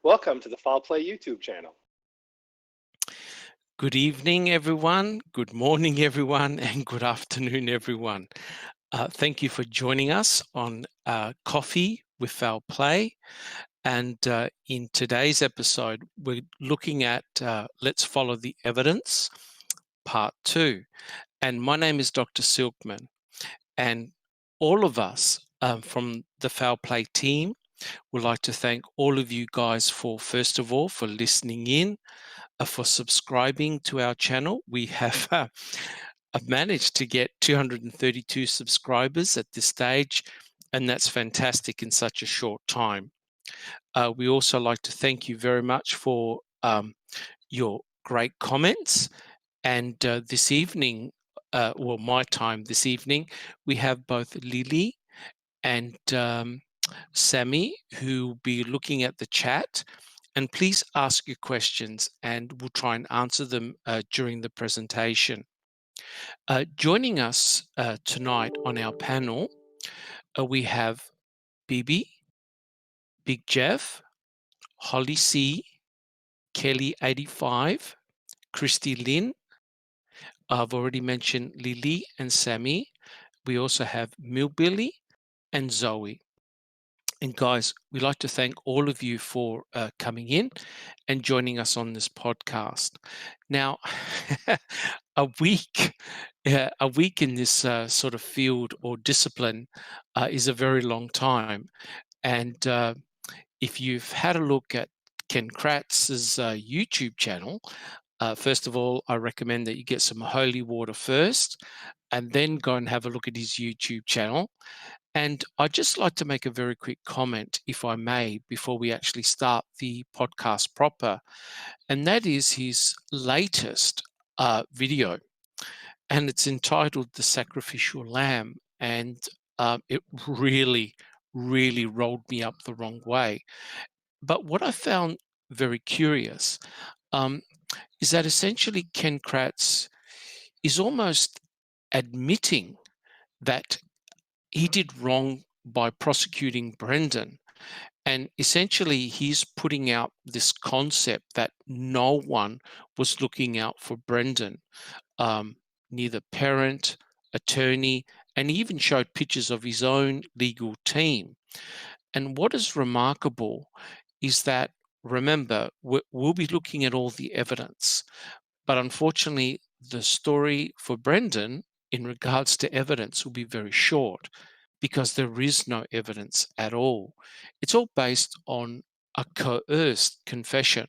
Welcome to the Foul Play YouTube channel. Good evening, everyone. Good morning, everyone, and good afternoon, everyone. Thank you for joining us on Coffee with Foul Play. And in today's episode, we're looking at Let's Follow the Evidence, Part 2. And my name is Dr. Silkman. And all of us from the Foul Play team would like to thank all of you guys first of all, for listening in, for subscribing to our channel. We have I've managed to get 232 subscribers at this stage, and that's fantastic in such a short time. We also like to thank you very much for your great comments. And this evening, my time this evening, we have both Lily and Sammy who will be looking at the chat. And please ask your questions and we'll try and answer them during the presentation. Joining us tonight on our panel, we have Bibi, Big Jeff, Holly C, Kelly 85, Christy Lynn. I've already mentioned Lily and Sammy. We also have Millbilly and Zoe. And guys, we'd like to thank all of you for coming in and joining us on this podcast. Now, a week in this sort of field or discipline is a very long time. And if you've had a look at Ken Kratz's YouTube channel, first of all, I recommend that you get some holy water first and then go and have a look at his YouTube channel. And I'd just like to make a very quick comment, if I may, before we actually start the podcast proper. And that is his latest video. And it's entitled The Sacrificial Lamb. And it really, really rolled me up the wrong way. But what I found very curious is that essentially Ken Kratz is almost admitting that he did wrong by prosecuting Brendan. And essentially, he's putting out this concept that no one was looking out for Brendan, neither parent, attorney, and he even showed pictures of his own legal team. And what is remarkable is that, remember, we'll be looking at all the evidence, but unfortunately, the story for Brendan in regards to evidence will be very short because there is no evidence at all. It's all based on a coerced confession.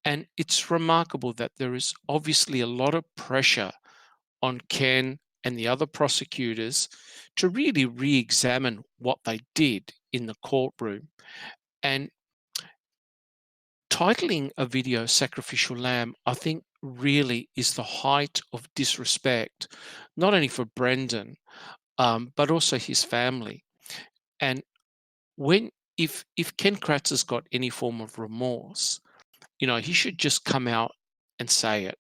And it's remarkable that there is obviously a lot of pressure on Ken and the other prosecutors to really re-examine what they did in the courtroom. And titling a video Sacrificial Lamb, I think really is the height of disrespect, not only for Brendan, but also his family. And if Ken Kratz has got any form of remorse, he should just come out and say it.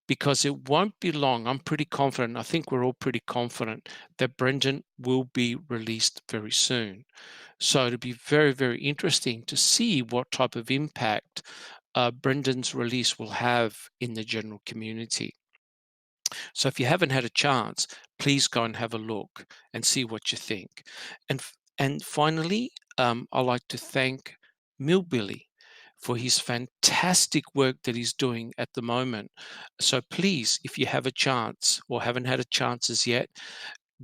Because it won't be long. I'm pretty confident. I think we're all pretty confident that Brendan will be released very soon. So it'll be very, very interesting to see what type of impact Brendan's release will have in the general community. So if you haven't had a chance, please go and have a look and see what you think. And finally, I'd like to thank Millbilly for his fantastic work that he's doing at the moment. So please, if you have a chance or haven't had a chance as yet,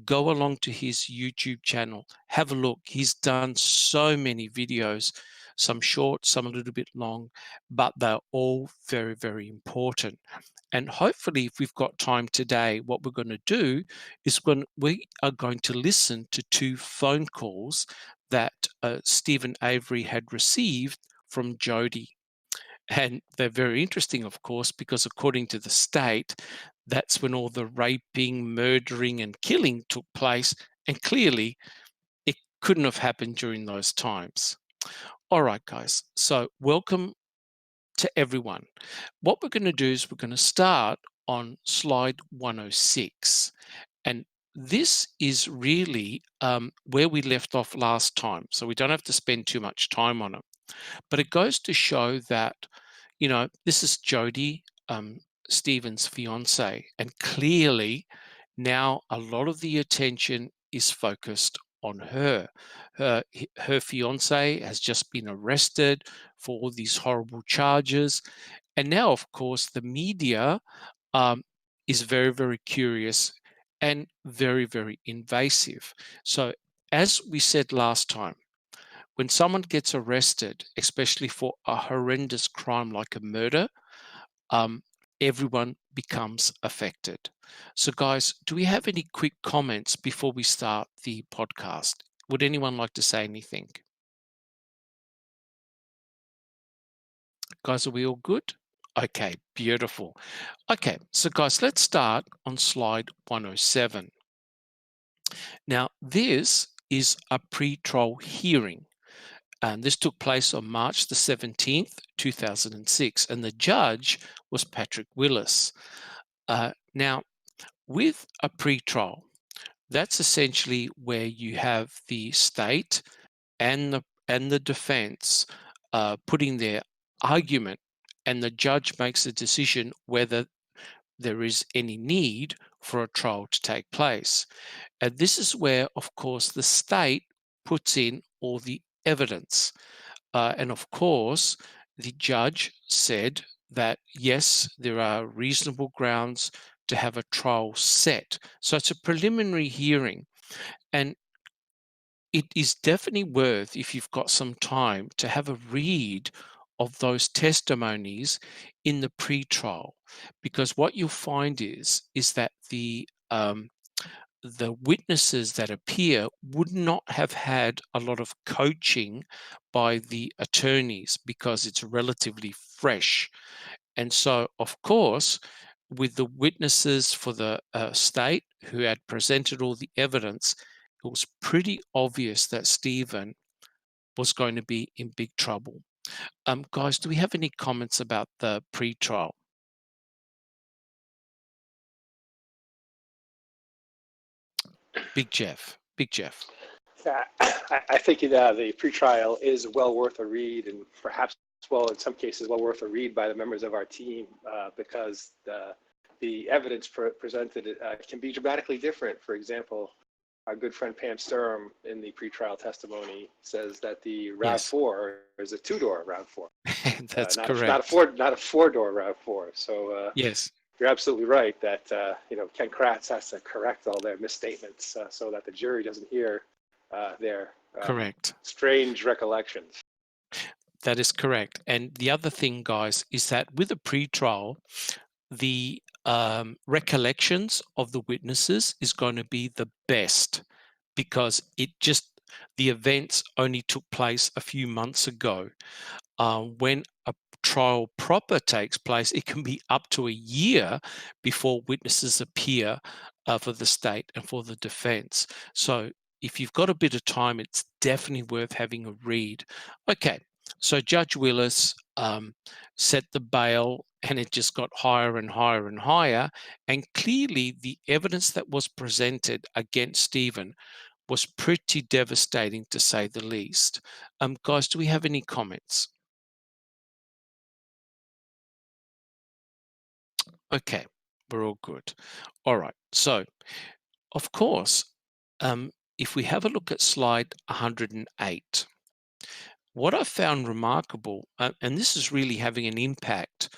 go along to his YouTube channel, have a look. He's done so many videos, some short, some a little bit long, but they're all very, very important. And hopefully, if we've got time today, what we're going to do is we are going to listen to two phone calls that Stephen Avery had received from Jody. And they're very interesting, of course, because according to the state, that's when all the raping, murdering, and killing took place. And clearly, it couldn't have happened during those times. All right, guys. So welcome to everyone. What we're going to do is we're going to start on slide 106. And this is really where we left off last time, so we don't have to spend too much time on it. But it goes to show that, this is Jody, Stephen's fiance, and clearly now a lot of the attention is focused on her. Her fiance has just been arrested for all these horrible charges. And now, of course, the media um, is very, very curious and very, very invasive. So, as we said last time, when someone gets arrested, especially for a horrendous crime like a murder, um, everyone becomes affected. So, guys, do we have any quick comments before we start the podcast? Would anyone like to say anything? Guys, are we all good? Okay, beautiful. Okay, so guys, let's start on slide 107. Now, this is a pre-trial hearing, and this took place on March the 17th, 2006, and the judge was Patrick Willis. Now, with a pre-trial, that's essentially where you have the state and the defense putting their argument, and the judge makes a decision whether there is any need for a trial to take place. And this is where, of course, the state puts in all the evidence. And of course, the judge said that, yes, there are reasonable grounds to have a trial set. So it's a preliminary hearing. And it is definitely worth, if you've got some time, to have a read of those testimonies in the pre-trial, because what you'll find is that the witnesses that appear would not have had a lot of coaching by the attorneys because it's relatively fresh. And so, of course, with the witnesses for the state who had presented all the evidence, it was pretty obvious that Stephen was going to be in big trouble. Guys, do we have any comments about the pre-trial? Big Jeff. Yeah, I think the pretrial is well worth a read, and perhaps, well, in some cases, well worth a read by the members of our team because the evidence presented can be dramatically different. For example, our good friend Pam Sturm in the pretrial testimony says that the RAV4 is a two-door RAV4. That's not correct. Not a four-door RAV4 So yes. You're absolutely right that Ken Kratz has to correct all their misstatements so that the jury doesn't hear their correct. strange recollections. That is correct. And the other thing, guys, is that with a pre-trial, the recollections of the witnesses is going to be the best because the events only took place a few months ago. When a trial proper takes place, it can be up to a year before witnesses appear for the state and for the defense. So if you've got a bit of time, it's definitely worth having a read. Okay, so Judge Willis set the bail, and it just got higher and higher and higher. And clearly, the evidence that was presented against Stephen was pretty devastating, to say the least. Guys, do we have any comments? Okay, we're all good. All right. So, of course, if we have a look at slide 108, what I found remarkable, and this is really having an impact,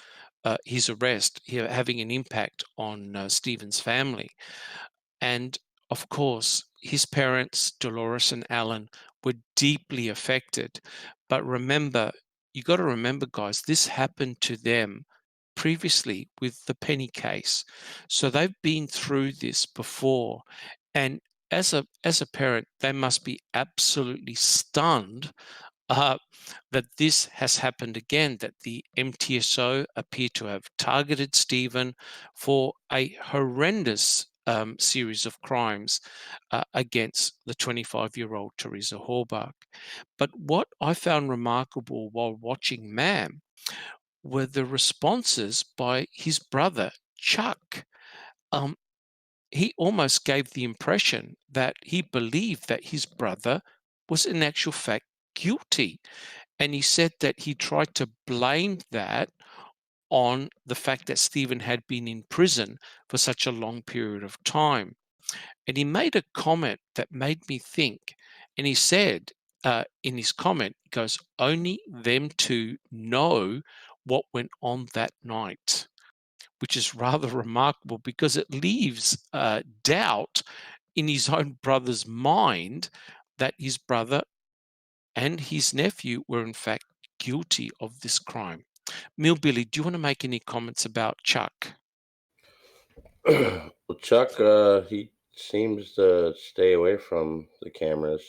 his arrest here having an impact on Stephen's family. And of course, his parents, Dolores and Alan, were deeply affected. But remember, you got to remember, guys, this happened to them previously with the Penny case. So they've been through this before. And as a parent, they must be absolutely stunned that this has happened again, that the MTSO appear to have targeted Stephen for a horrendous series of crimes against the 25-year-old Teresa Halbach. But what I found remarkable while watching MAM were the responses by his brother, Chuck. Um, he almost gave the impression that he believed that his brother was in actual fact guilty. And he said that he tried to blame that on the fact that Stephen had been in prison for such a long period of time. And he made a comment that made me think. And he said in his comment, he goes, only them two know what went on that night, which is rather remarkable because it leaves doubt in his own brother's mind that his brother and his nephew were in fact guilty of this crime. Millbilly, do you want to make any comments about Chuck? Well, Chuck, he seems to stay away from the cameras.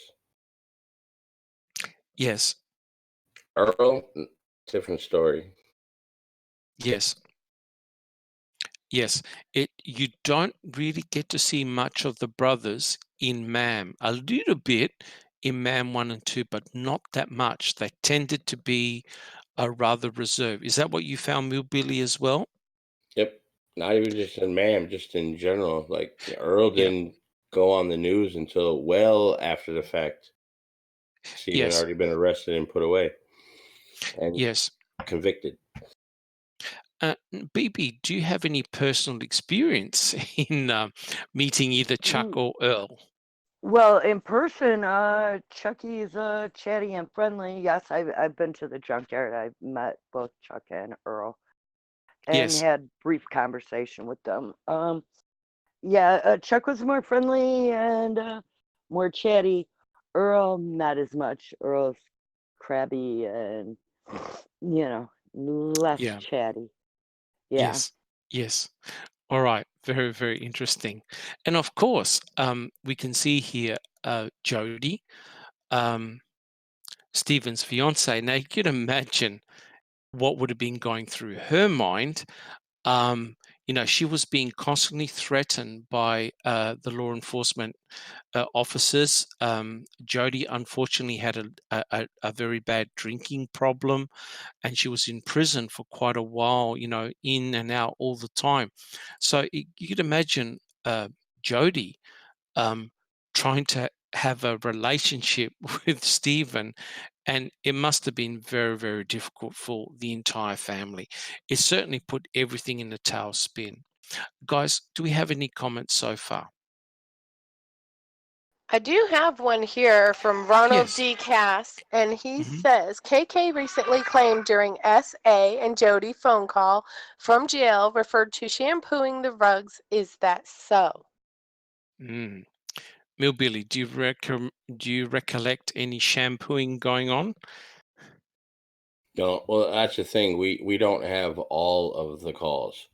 Yes, Earl, different story. yes, yes. You don't really get to see much of the brothers in Mam. A little bit in Mam 1 and 2, but not that much. They tended to be rather reserved. Is that what you found, Millbilly, as well? Yep. Not even just in Mam, just in general. Like Earl Yeah. didn't go on the news until well after the fact. Stephen Yes. already been arrested and put away and Yes. convicted. BB, do you have any personal experience in meeting either Chuck or Earl? Well, in person, Chucky's chatty and friendly. Yes, I've been to the junkyard. I've met both Chuck and Earl, and Yes. had brief conversation with them. Yeah, Chuck was more friendly and more chatty. Earl, not as much. Earl's crabby and less Yeah. chatty. Yeah. Yes. Yes. All right. Very, very interesting. And of course, we can see here Jody, Stephen's fiance. Now, you can imagine what would have been going through her mind. She was being constantly threatened by the law enforcement officers. Jody unfortunately had a very bad drinking problem, and she was in prison for quite a while, in and out all the time. So you could imagine Jody trying to have a relationship with Stephen, and it must have been very, very difficult for the entire family. It certainly put everything in a tailspin. Guys, do we have any comments so far? I do have one here from Ronald Yes. D. Cass, and he Mhm. says KK recently claimed during S.A. and Jody phone call from jail referred to shampooing the rugs. Is that so? Millbilly, do you recollect any shampooing going on? No, well, that's the thing. We don't have all of the calls.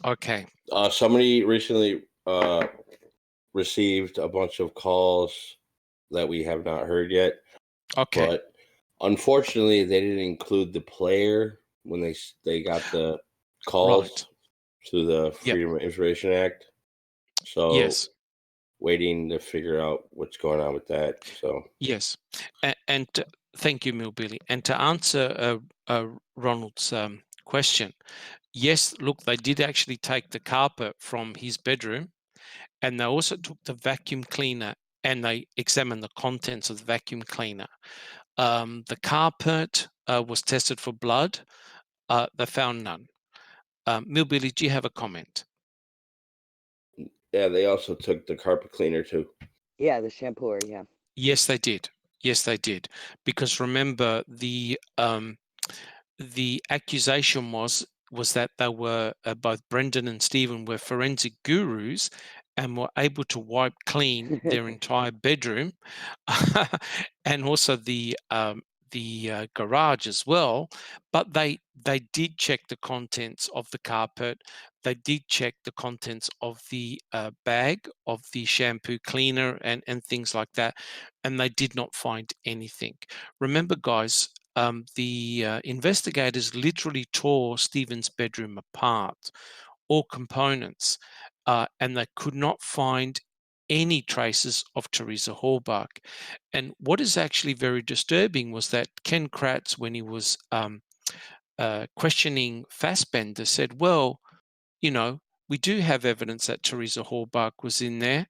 Okay. Somebody recently received a bunch of calls that we have not heard yet. Okay. But unfortunately, they didn't include the player when they got the calls Right. through the Yep. Freedom of Information Act. So Yes. waiting to figure out what's going on with that. So Yes. And thank you, Millbilly. And to answer Ronald's question, yes, look, they did actually take the carpet from his bedroom, and they also took the vacuum cleaner and they examined the contents of the vacuum cleaner. The carpet was tested for blood. They found none. Millbilly, do you have a comment? yeah, they also took the carpet cleaner too. Yeah, the shampooer. Yeah. Yes, they did. Yes, they did. Because remember, the accusation was that they were both Brendan and Stephen were forensic gurus and were able to wipe clean their entire bedroom and also the garage as well. But they did check the contents of the carpet. They did check the contents of the bag of the shampoo cleaner and things like that, and they did not find anything. Remember, guys, the investigators literally tore Stephen's bedroom apart, all components, and they could not find any traces of Teresa Halbach. And what is actually very disturbing was that Ken Kratz, when he was questioning Fassbender, said, well, we do have evidence that Teresa Halbach was in there,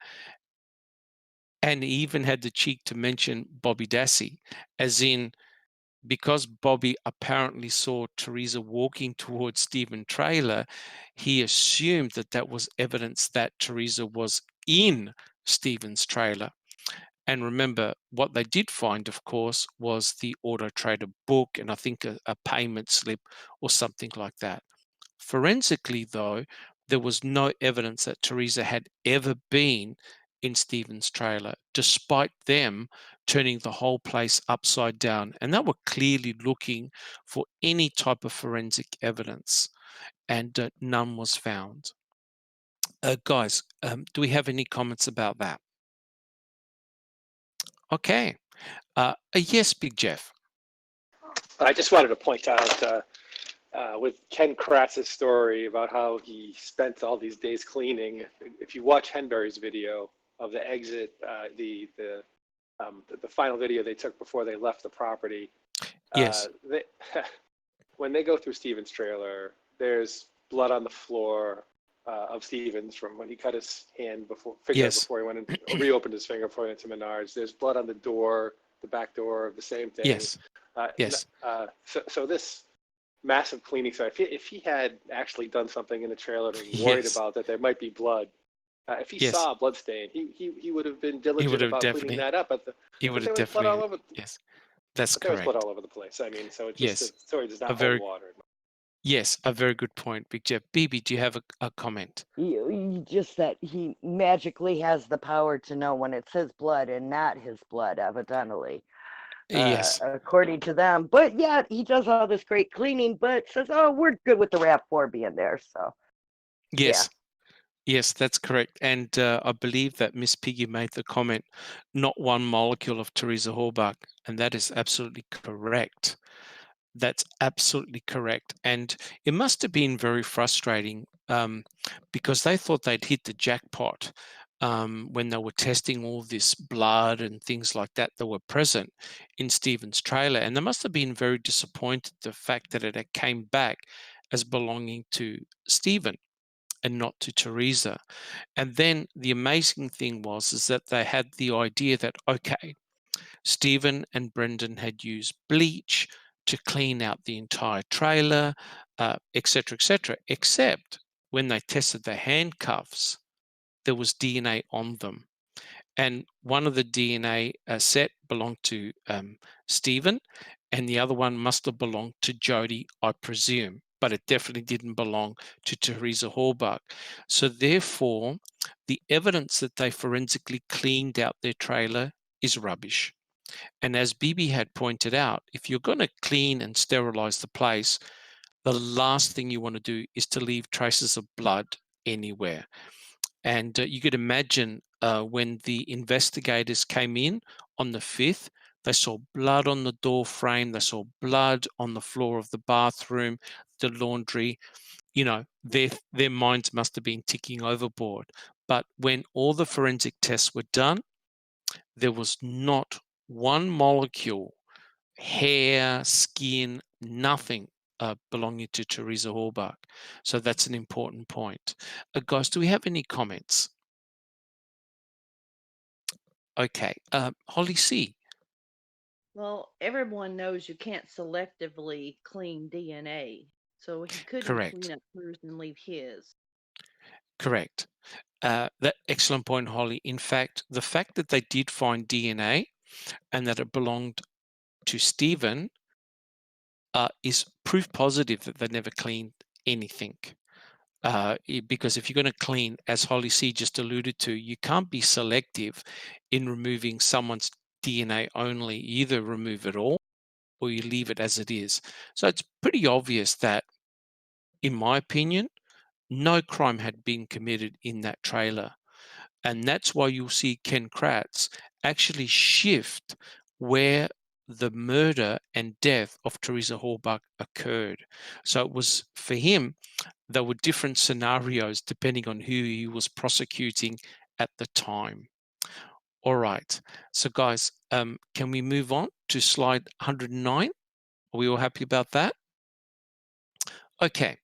and even had the cheek to mention Bobby Dassey, as in, because Bobby apparently saw Teresa walking towards Stephen's trailer, he assumed that that was evidence that Teresa was in Stephen's trailer. And remember, what they did find, of course, was the Auto Trader book and I think a payment slip or something like that. Forensically, though, there was no evidence that Teresa had ever been in Stephen's trailer, despite them turning the whole place upside down. And they were clearly looking for any type of forensic evidence, and none was found. Guys, do we have any comments about that? Okay. Yes, Big Jeff. I just wanted to point out with Ken Kratz's story about how he spent all these days cleaning. If you watch Henbury's video of the exit, the final video they took before they left the property, Yes. When they go through Stephen's trailer, there's blood on the floor of Stephen's from when he cut his finger before he went in, reopened his finger before he went to Menards. There's blood on the door, the back door of the same thing. Yes. Yes. So this massive cleaning site, if he had actually done something in the trailer and worried about that there might be blood, if he saw a blood stain, he would have been diligent about cleaning that up. But he would have definitely. Yes, that's correct. There was blood all over the place. I mean, so it just the story does not hold water. Yes, a very good point, Big Jeff. Bibi, do you have a comment? Just that he magically has the power to know when it's his blood and not his blood, evidently. Yes. According to them. But yeah, he does all this great cleaning, but says, oh, we're good with the RAV4 being there. So, yes. Yeah. Yes, that's correct. And I believe that Miss Piggy made the comment, not one molecule of Teresa Halbach, and that is absolutely correct. That's absolutely correct. And it must have been very frustrating because they thought they'd hit the jackpot when they were testing all this blood and things like that were present in Stephen's trailer. And they must have been very disappointed the fact that it came back as belonging to Stephen and not to Teresa. And then the amazing thing was that they had the idea that, okay, Stephen and Brendan had used bleach to clean out the entire trailer, et cetera, except when they tested the handcuffs, there was DNA on them. And one of the DNA set belonged to Stephen, and the other one must have belonged to Jody, I presume, but it definitely didn't belong to Teresa Halbach. So therefore, the evidence that they forensically cleaned out their trailer is rubbish. And as Bibi had pointed out, if you're going to clean and sterilize the place, the last thing you want to do is to leave traces of blood anywhere. And you could imagine when the investigators came in on the 5th, they saw blood on the door frame, they saw blood on the floor of the bathroom, the laundry. You know, their minds must have been ticking overboard. But when all the forensic tests were done, there was not one molecule, hair, skin, nothing belonging to Teresa Halbach. So that's an important point. Guys, do we have any comments? Okay, Holly C. Well, everyone knows you can't selectively clean DNA, so he couldn't clean up hers and leave his. Correct. That excellent point, Holly. In fact, the fact that they did find DNA and that it belonged to Stephen is proof positive that they never cleaned anything. Because if you're going to clean, as Holly C just alluded to, you can't be selective in removing someone's DNA only. You either remove it all or you leave it as it is. So it's pretty obvious that, in my opinion, no crime had been committed in that trailer. And that's why you'll see Ken Kratz actually shift where the murder and death of Teresa Halbach occurred. So it was, for him, there were different scenarios depending on who he was prosecuting at the time. All right. So guys, can we move on to slide 109? Are we all happy about that? Okay.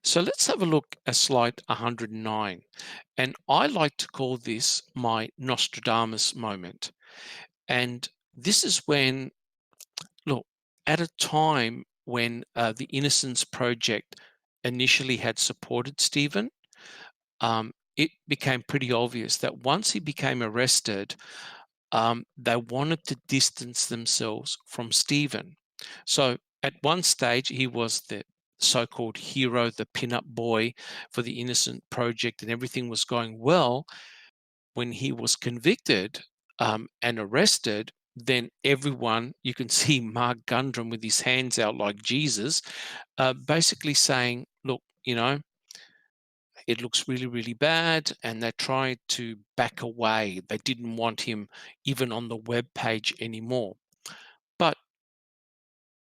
So let's have a look at slide 109. And I like to call this my Nostradamus moment. And this is when, look, at a time when the Innocence Project initially had supported Stephen, it became pretty obvious that once he became arrested, they wanted to distance themselves from Stephen. So at one stage, he was the so-called hero, the pin-up boy for the Innocent Project, and everything was going well. When he was convicted and arrested, then everyone, you can see Mark Gundrum with his hands out like Jesus, basically saying, look, it looks really, really bad, and they tried to back away. They didn't want him even on the web page anymore. But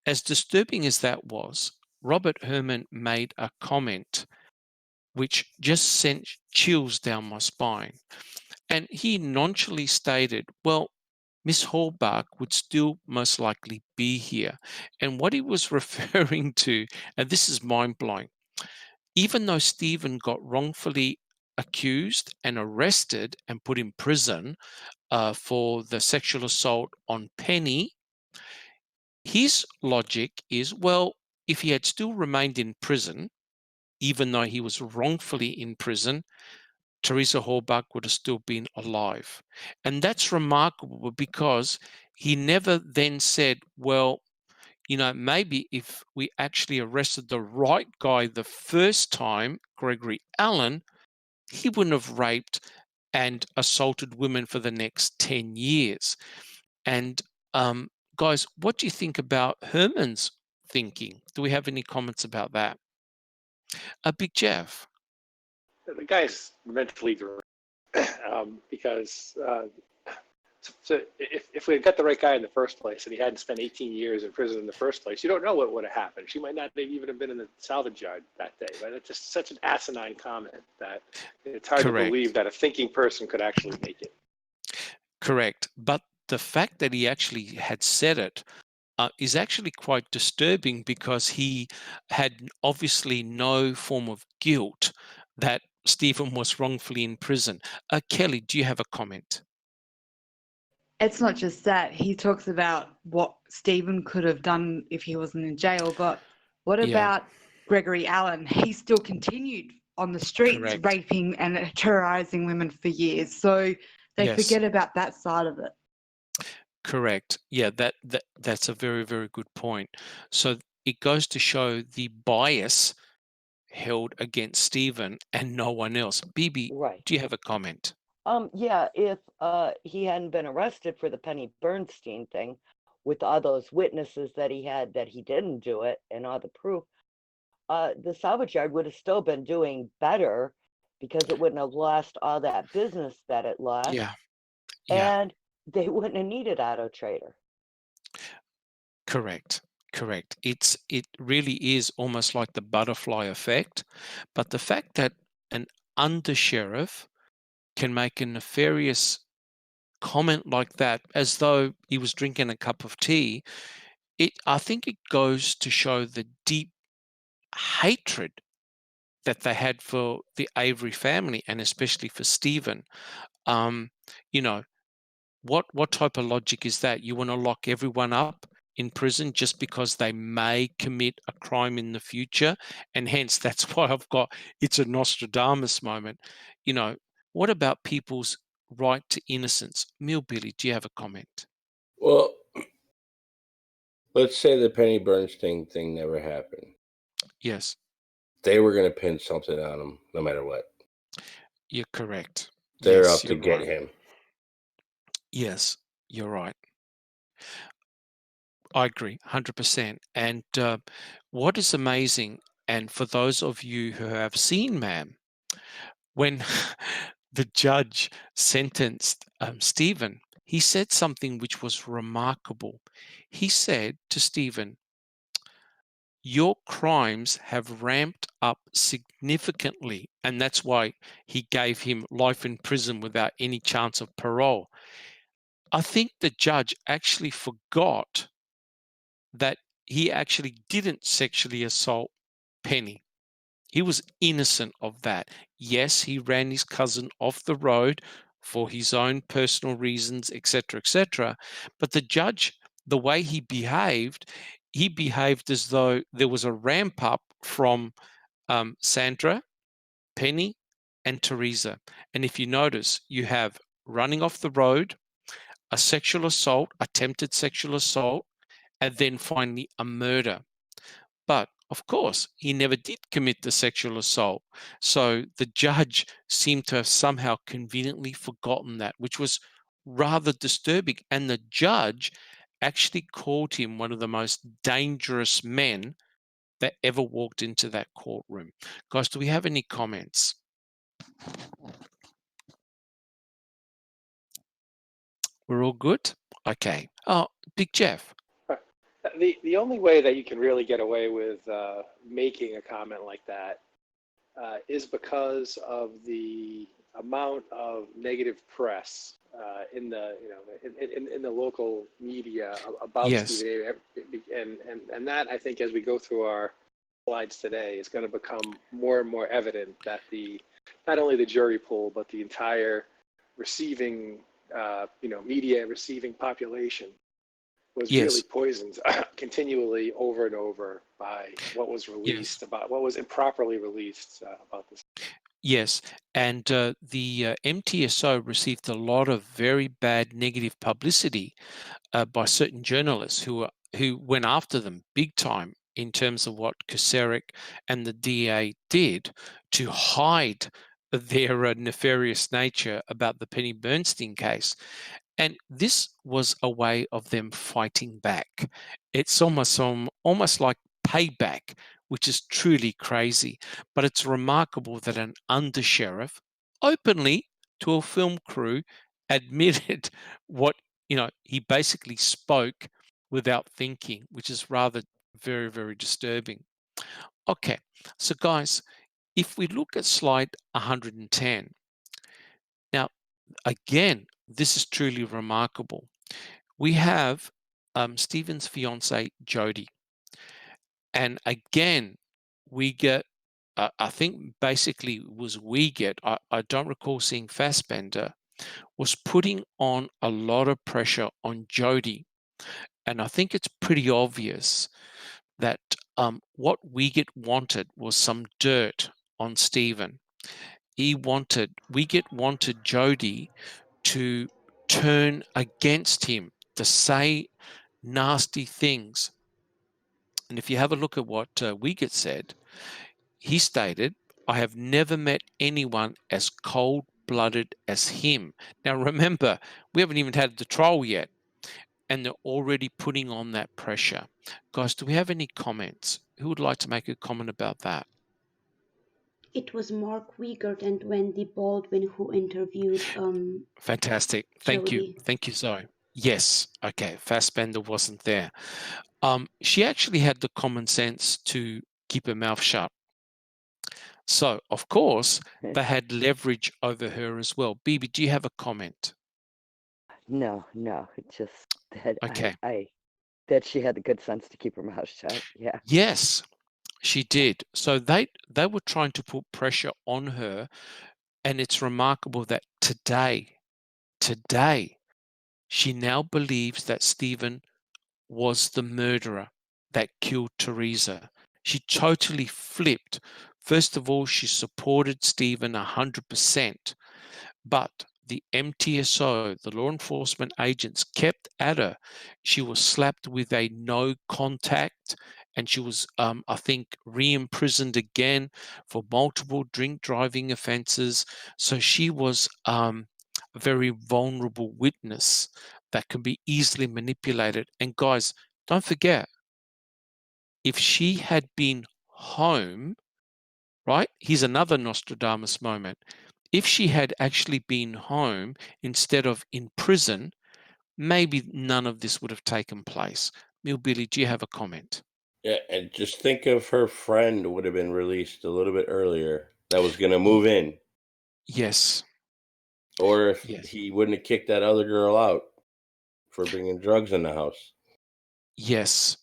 as disturbing as that was, Robert Herman made a comment which just sent chills down my spine. And he nonchalantly stated, well, Miss Halbach would still most likely be here. And what he was referring to, and this is mind-blowing, even though Stephen got wrongfully accused and arrested and put in prison for the sexual assault on Penny, his logic is, well, if he had still remained in prison, even though he was wrongfully in prison, Teresa Halbach would have still been alive. And that's remarkable because he never then said, well, maybe if we actually arrested the right guy the first time, Gregory Allen, he wouldn't have raped and assaulted women for the next 10 years. And guys, what do you think about Herman's thinking? Do we have any comments about that? Big Jeff. The guy's mentally because so if we had got the right guy in the first place and he hadn't spent 18 years in prison in the first place, you don't know what would have happened. She might not have even have been in the salvage yard that day. But it's just such an asinine comment that it's hard Correct. to believe that a thinking person could actually make it. Correct. But the fact that he actually had said it is actually quite disturbing because he had obviously no form of guilt that Stephen was wrongfully in prison. Kelly, do you have a comment? It's not just that. He talks about what Stephen could have done if he wasn't in jail, but what about Gregory Allen? He still continued on the streets, Correct. raping and terrorizing women for years. So they forget about that side of it. Correct. Yeah, that's a very, very good point. So it goes to show the bias held against Stephen and no one else. Bibi, Right. do you have a comment? Yeah, if he hadn't been arrested for the Penny Bernstein thing, with all those witnesses that he had that he didn't do it and all the proof, the salvage yard would have still been doing better because it wouldn't have lost all that business that it lost. Yeah. And they wouldn't have needed Auto Trader. Correct. It really is almost like the butterfly effect, but the fact that an undersheriff can make a nefarious comment like that as though he was drinking a cup of tea, I think it goes to show the deep hatred that they had for the Avery family and especially for Stephen. What type of logic is that? You want to lock everyone up in prison just because they may commit a crime in the future? And hence, that's why it's a Nostradamus moment. What about people's right to innocence? Millbilly, do you have a comment? Well, let's say the Penny Bernstein thing never happened. Yes. They were going to pin something on him no matter what. You're correct. They're out to get him. Yes, you're right. I agree, 100%. And what is amazing, and for those of you who have seen Ma'am, when the judge sentenced Stephen, he said something which was remarkable. He said to Stephen, your crimes have ramped up significantly, and that's why he gave him life in prison without any chance of parole. I think the judge actually forgot that he actually didn't sexually assault Penny. He was innocent of that. Yes, he ran his cousin off the road for his own personal reasons, etc., but the judge, the way he behaved as though there was a ramp up from Sandra, Penny, and Teresa. And if you notice, you have running off the road, a sexual assault, attempted sexual assault, and then finally a murder. But of course, he never did commit the sexual assault. So the judge seemed to have somehow conveniently forgotten that, which was rather disturbing. And the judge actually called him one of the most dangerous men that ever walked into that courtroom. Guys, do we have any comments? We're all good? Okay. Oh, Big Jeff. The only way that you can really get away with making a comment like that is because of the amount of negative press in the in the local media about Stephen A. And that, I think, as we go through our slides today, is going to become more and more evident that not only the jury pool but the entire receiving media receiving population was really poisoned continually over and over by what was released about what was improperly released about this. Yes, and the MTSO received a lot of very bad negative publicity by certain journalists who went after them big time in terms of what Kosarik and the DA did to hide their nefarious nature about the Penny Bernstein case. And this was a way of them fighting back. It's almost like payback, which is truly crazy. But it's remarkable that an undersheriff openly to a film crew admitted what, he basically spoke without thinking, which is rather very, very disturbing. Okay, so guys, if we look at slide 110, now, again, this is truly remarkable. We have Stephen's fiancée, Jody. And again, we get, I think basically I don't recall seeing Fassbender, was putting on a lot of pressure on Jody. And I think it's pretty obvious that what Wiegert wanted was some dirt on Stephen. Wiegert wanted Jody to turn against him, to say nasty things. And if you have a look at what Wiegert said, he stated, "I have never met anyone as cold-blooded as him." Now remember, we haven't even had the trial yet, and they're already putting on that pressure. Guys, do we have any comments? Who would like to make a comment about that? It was Mark Wiegert and Wendy Baldwin who interviewed Fantastic. Thank Jody. you. Thank you, Zoe. Yes. Okay. Fassbender wasn't there. She actually had the common sense to keep her mouth shut. So, of course, they had leverage over her as well. Bibi, do you have a comment? No, just that Okay. that she had the good sense to keep her mouth shut. Yeah. Yes, she did. So they were trying to put pressure on her, and it's remarkable that today, she now believes that Stephen was the murderer that killed Teresa. She totally flipped. First of all, she supported Stephen 100%, but the MTSO, the law enforcement agents, kept at her. She was slapped with a no contact, and she was, I think, re-imprisoned again for multiple drink driving offenses. So she was a very vulnerable witness that can be easily manipulated. And guys, don't forget, if she had been home, right? Here's another Nostradamus moment. If she had actually been home instead of in prison, maybe none of this would have taken place. Billy, do you have a comment? Yeah, and just think if her friend would have been released a little bit earlier that was going to move in. Yes. Or if he wouldn't have kicked that other girl out for bringing drugs in the house. Yes.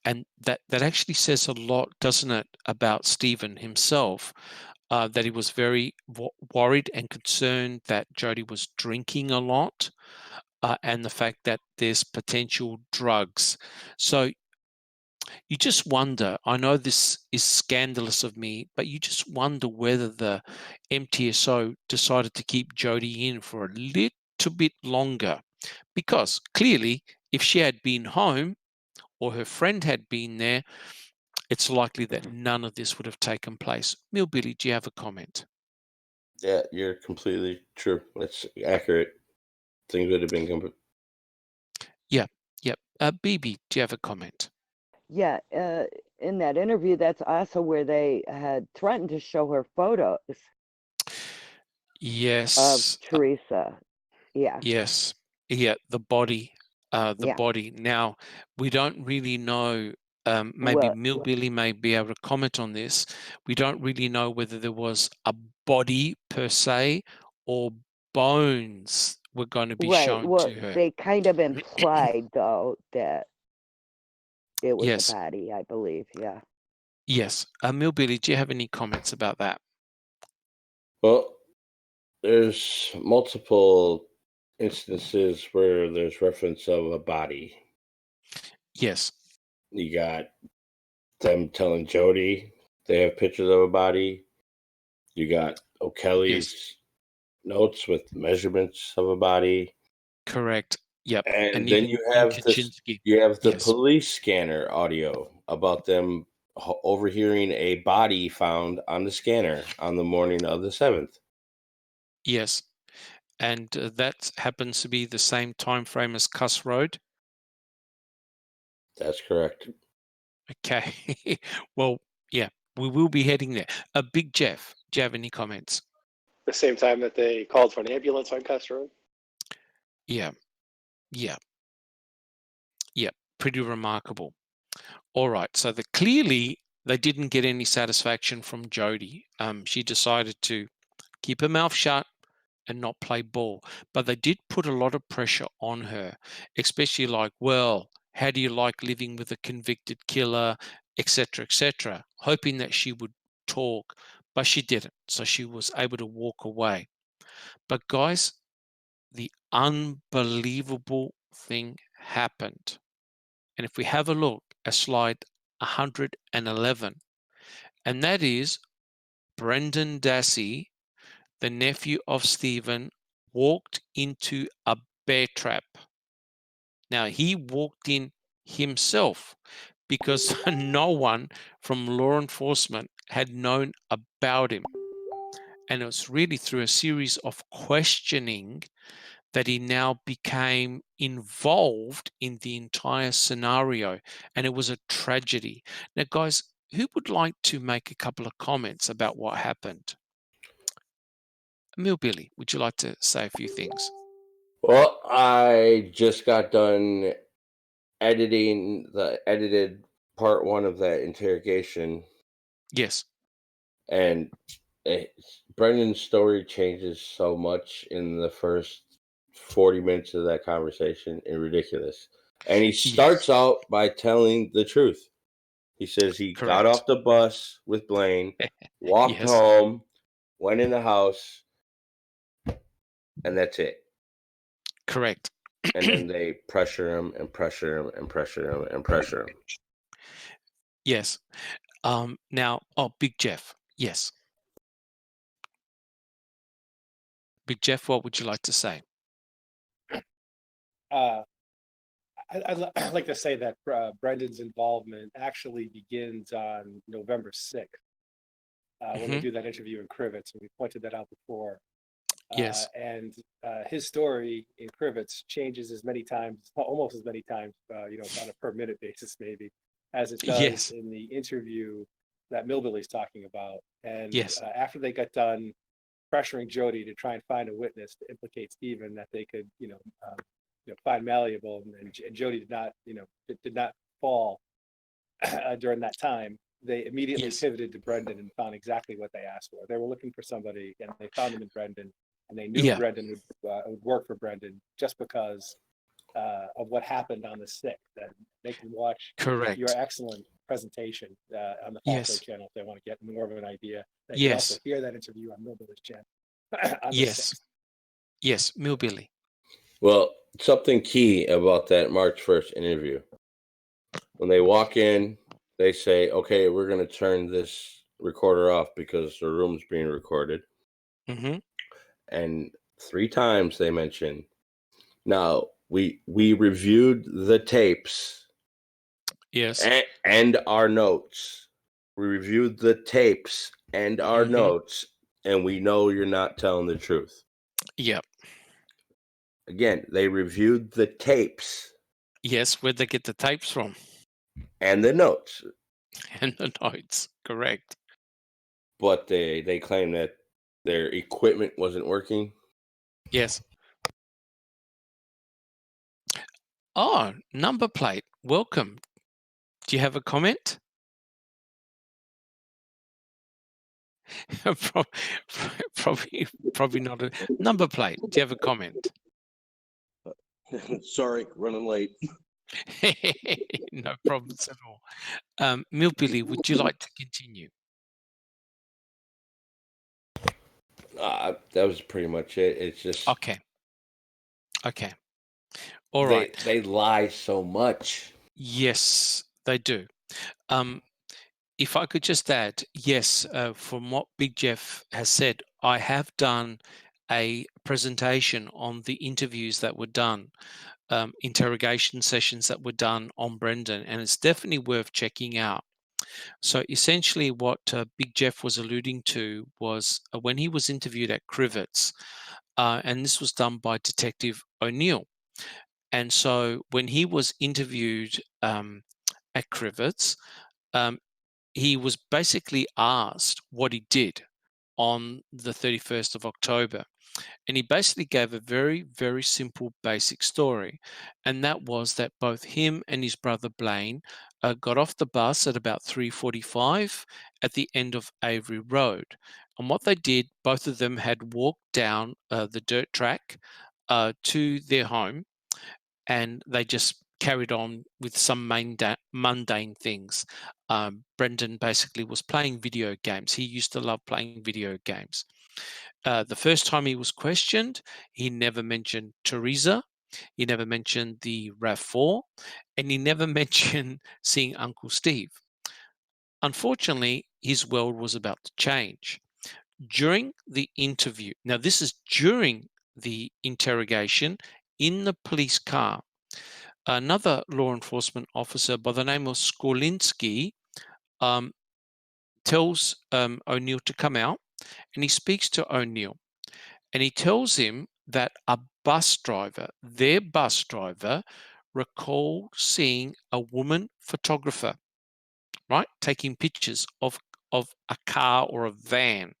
And that actually says a lot, doesn't it, about Stephen himself, that he was very worried and concerned that Jody was drinking a lot, and the fact that there's potential drugs. So you just wonder, I know this is scandalous of me, but you just wonder whether the MTSO decided to keep Jody in for a little bit longer, because clearly if she had been home or her friend had been there, it's likely that none of this would have taken place. Millbilly, do you have a comment? Yeah, you're completely true. That's accurate. Things would have been Yep. BB, do you have a comment? Yeah, in that interview, that's also where they had threatened to show her photos of Yes. Teresa. Yeah, Yes. Yeah, the body. yeah. Now, we don't really know, maybe What? Millbilly may be able to comment on this. We don't really know whether there was a body per se or bones were going to be Right. shown Well, to her. they kind of implied though that it was a Yes. body, I believe. Yeah. Yes. Millbilly, do you have any comments about that? Well, there's multiple instances where there's reference of a body. Yes. You got them telling Jody they have pictures of a body. You got O'Kelly's notes with measurements of a body. Correct. Yep. And then you have the police scanner audio about them overhearing a body found on the scanner on the morning of the 7th. Yes. And that happens to be the same time frame as Cuss Road. That's correct. Okay. Well, yeah, we will be heading there. Big Jeff, do you have any comments? The same time that they called for an ambulance on Cuss Road? Yeah. Pretty remarkable. All right. So clearly they didn't get any satisfaction from Jody. She decided to keep her mouth shut and not play ball. But they did put a lot of pressure on her, especially like, well, how do you like living with a convicted killer, etc., hoping that she would talk, but she didn't. So she was able to walk away. But guys, the unbelievable thing happened. And if we have a look at slide 111, and that is Brendan Dassey, the nephew of Stephen, walked into a bear trap. Now, he walked in himself because no one from law enforcement had known about him. And it was really through a series of questioning that he now became involved in the entire scenario. And it was a tragedy. Now, guys, who would like to make a couple of comments about what happened? Millbilly, would you like to say a few things? Well, I just got done editing the edited part 1 of that interrogation. Yes. And Brendan's story changes so much in the first 40 minutes of that conversation. It's ridiculous. And he starts out by telling the truth. He says he got off the bus with Blaine, walked home, went in the house, and that's it. Correct. And then they pressure him and pressure him and pressure him and pressure him. Yes. Now, Big Jeff. Yes. Big Jeff, what would you like to say? I'd like to say that Brendan's involvement actually begins on November 6th when they do that interview in Crivets, and we pointed that out before. Yes. And his story in Crivets changes almost as many times, on a per minute basis maybe, as it does in the interview that Millbilly's talking about. And after they got done pressuring Jody to try and find a witness to implicate Stephen that they could, find malleable, and Jody did not fall during that time. They immediately pivoted to Brendan and found exactly what they asked for. They were looking for somebody, and they found him in Brendan, and they knew Brendan would work for Brendan just because of what happened on the 6th. they can watch Correct. your excellent presentation on the Foster channel if they want to get more of an idea. They can also hear that interview on Millbilly's channel. Yes, Millbilly. Well, something key about that March 1st interview. When they walk in, they say, okay, we're going to turn this recorder off because the room's being recorded. Mm-hmm. And 3 times they mention, now, we reviewed the tapes. Yes. And our notes. We reviewed the tapes and our notes, and we know you're not telling the truth. Yep. Again, they reviewed the tapes. Yes, where'd they get the tapes from? And the notes. And the notes, correct. But they claim that their equipment wasn't working. Yes. Oh, number plate. Welcome. Do you have a comment? Probably not a number plate. Do you have a comment? Sorry, running late. No problems at all. Millbilly, would you like to continue? That was pretty much it. It's just okay. All right. They lie so much. Yes, they do. If I could just add, yes, from what Big Jeff has said, I have done a presentation on the interviews that were done, interrogation sessions that were done on Brendan, and it's definitely worth checking out. So essentially what Big Jeff was alluding to was when he was interviewed at Crivets, and this was done by Detective O'Neill. And so when he was interviewed at Crivets, he was basically asked what he did on the 31st of October. And he basically gave a very, very simple basic story. And that was that both him and his brother Blaine got off the bus at about 3:45 at the end of Avery Road. And what they did, both of them had walked down the dirt track to their home, and they just carried on with some mundane things. Brendan basically was playing video games. He used to love playing video games. The first time he was questioned, he never mentioned Teresa. He never mentioned the RAV4, and he never mentioned seeing Uncle Steve. Unfortunately, his world was about to change. During the interview, now this is during the interrogation in the police car, another law enforcement officer by the name of Skolinski tells O'Neill to come out, and he speaks to O'Neill, and he tells him that a bus driver, their bus driver, recalled seeing a woman photographer, right, taking pictures of a car or a van.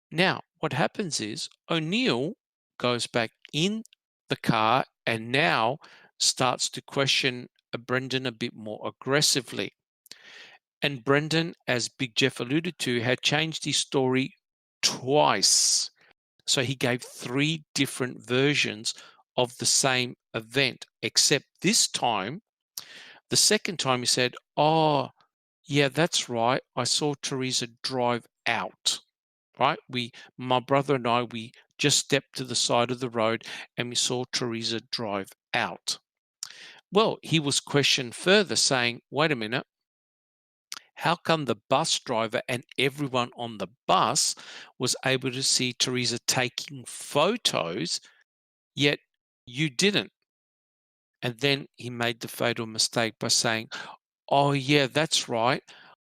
Now, what happens is O'Neill goes back in the car and now starts to question Brendan a bit more aggressively. And Brendan, as Big Jeff alluded to, had changed his story twice. So he gave 3 different versions of the same event, except this time, the second time he said, oh, yeah, that's right. I saw Teresa drive out, right? My brother and I, we just stepped to the side of the road and we saw Teresa drive out. Well, he was questioned further saying, wait a minute, how come the bus driver and everyone on the bus was able to see Teresa taking photos, yet you didn't? And then he made the fatal mistake by saying, oh, yeah, that's right.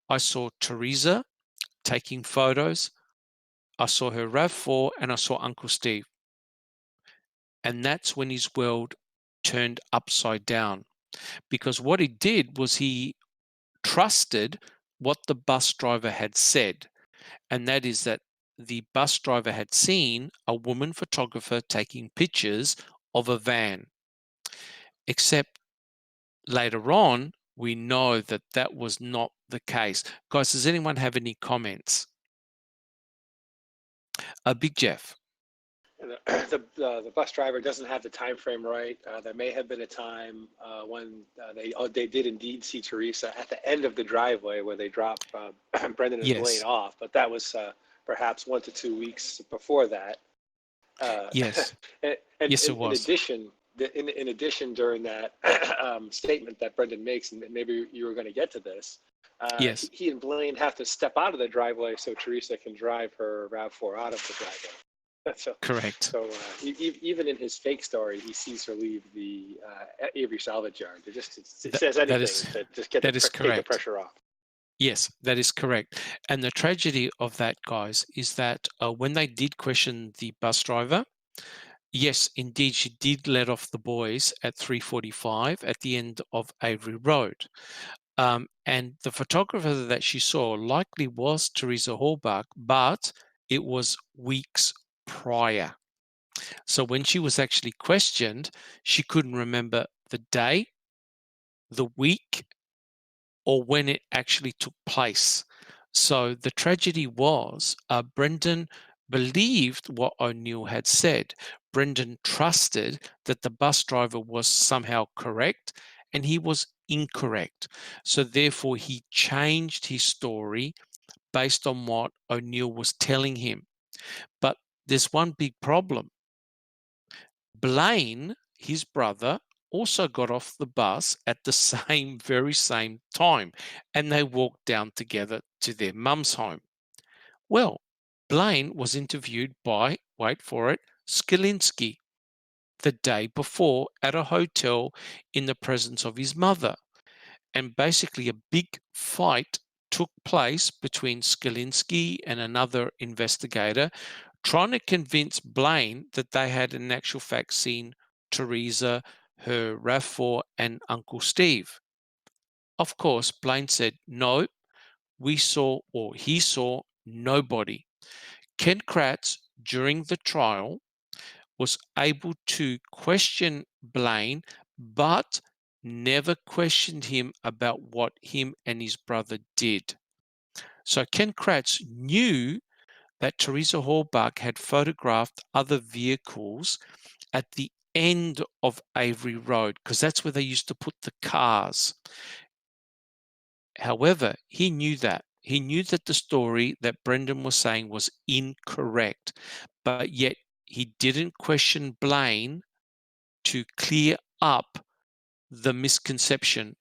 I saw Teresa taking photos. I saw her RAV4 and I saw Uncle Steve. And that's when his world turned upside down. Because what he did was he trusted what the bus driver had said. And that is that the bus driver had seen a woman photographer taking pictures of a van. Except later on, we know that that was not the case. Guys, does anyone have any comments? Big Jeff. the bus driver doesn't have the time frame right. There may have been a time when they did indeed see Teresa at the end of the driveway where they drop Brendan and Blaine Yes. off, but that was perhaps 1 to 2 weeks before that. Yes. And Yes, it in was. addition, in addition, during that statement that Brendan makes, and maybe you were going to get to this, Yes. he and Blaine have to step out of the driveway so Teresa can drive her RAV4 out of the driveway. Correct. So even in his fake story, he sees her leave the Avery salvage yard. It says anything to just take the pressure off. Yes, that is correct. And the tragedy of that, guys, is that when they did question the bus driver, yes, indeed, she did let off the boys at 3:45 at the end of Avery Road. And the photographer that she saw likely was Teresa Halbach, but it was weeks prior. So when she was actually questioned, she couldn't remember the day, the week, or when it actually took place. So the tragedy was Brendan believed what O'Neill had said. Brendan trusted that the bus driver was somehow correct, and he was incorrect. So therefore, he changed his story based on what O'Neill was telling him. But there's one big problem. Blaine, his brother, also got off the bus at the very same time, and they walked down together to their mum's home. Well, Blaine was interviewed by, wait for it, Skalinsky the day before at a hotel in the presence of his mother. And basically, a big fight took place between Skalinsky and another investigator, trying to convince Blaine that they had in actual fact seen Teresa, her RAV4, and Uncle Steve. Of course, Blaine said, no, he saw nobody. Ken Kratz, during the trial, was able to question Blaine, but never questioned him about what him and his brother did. So Ken Kratz knew that Teresa Halbach had photographed other vehicles at the end of Avery Road, because that's where they used to put the cars. However, he knew that. He knew that the story that Brendan was saying was incorrect, but yet he didn't question Blaine to clear up the misconception.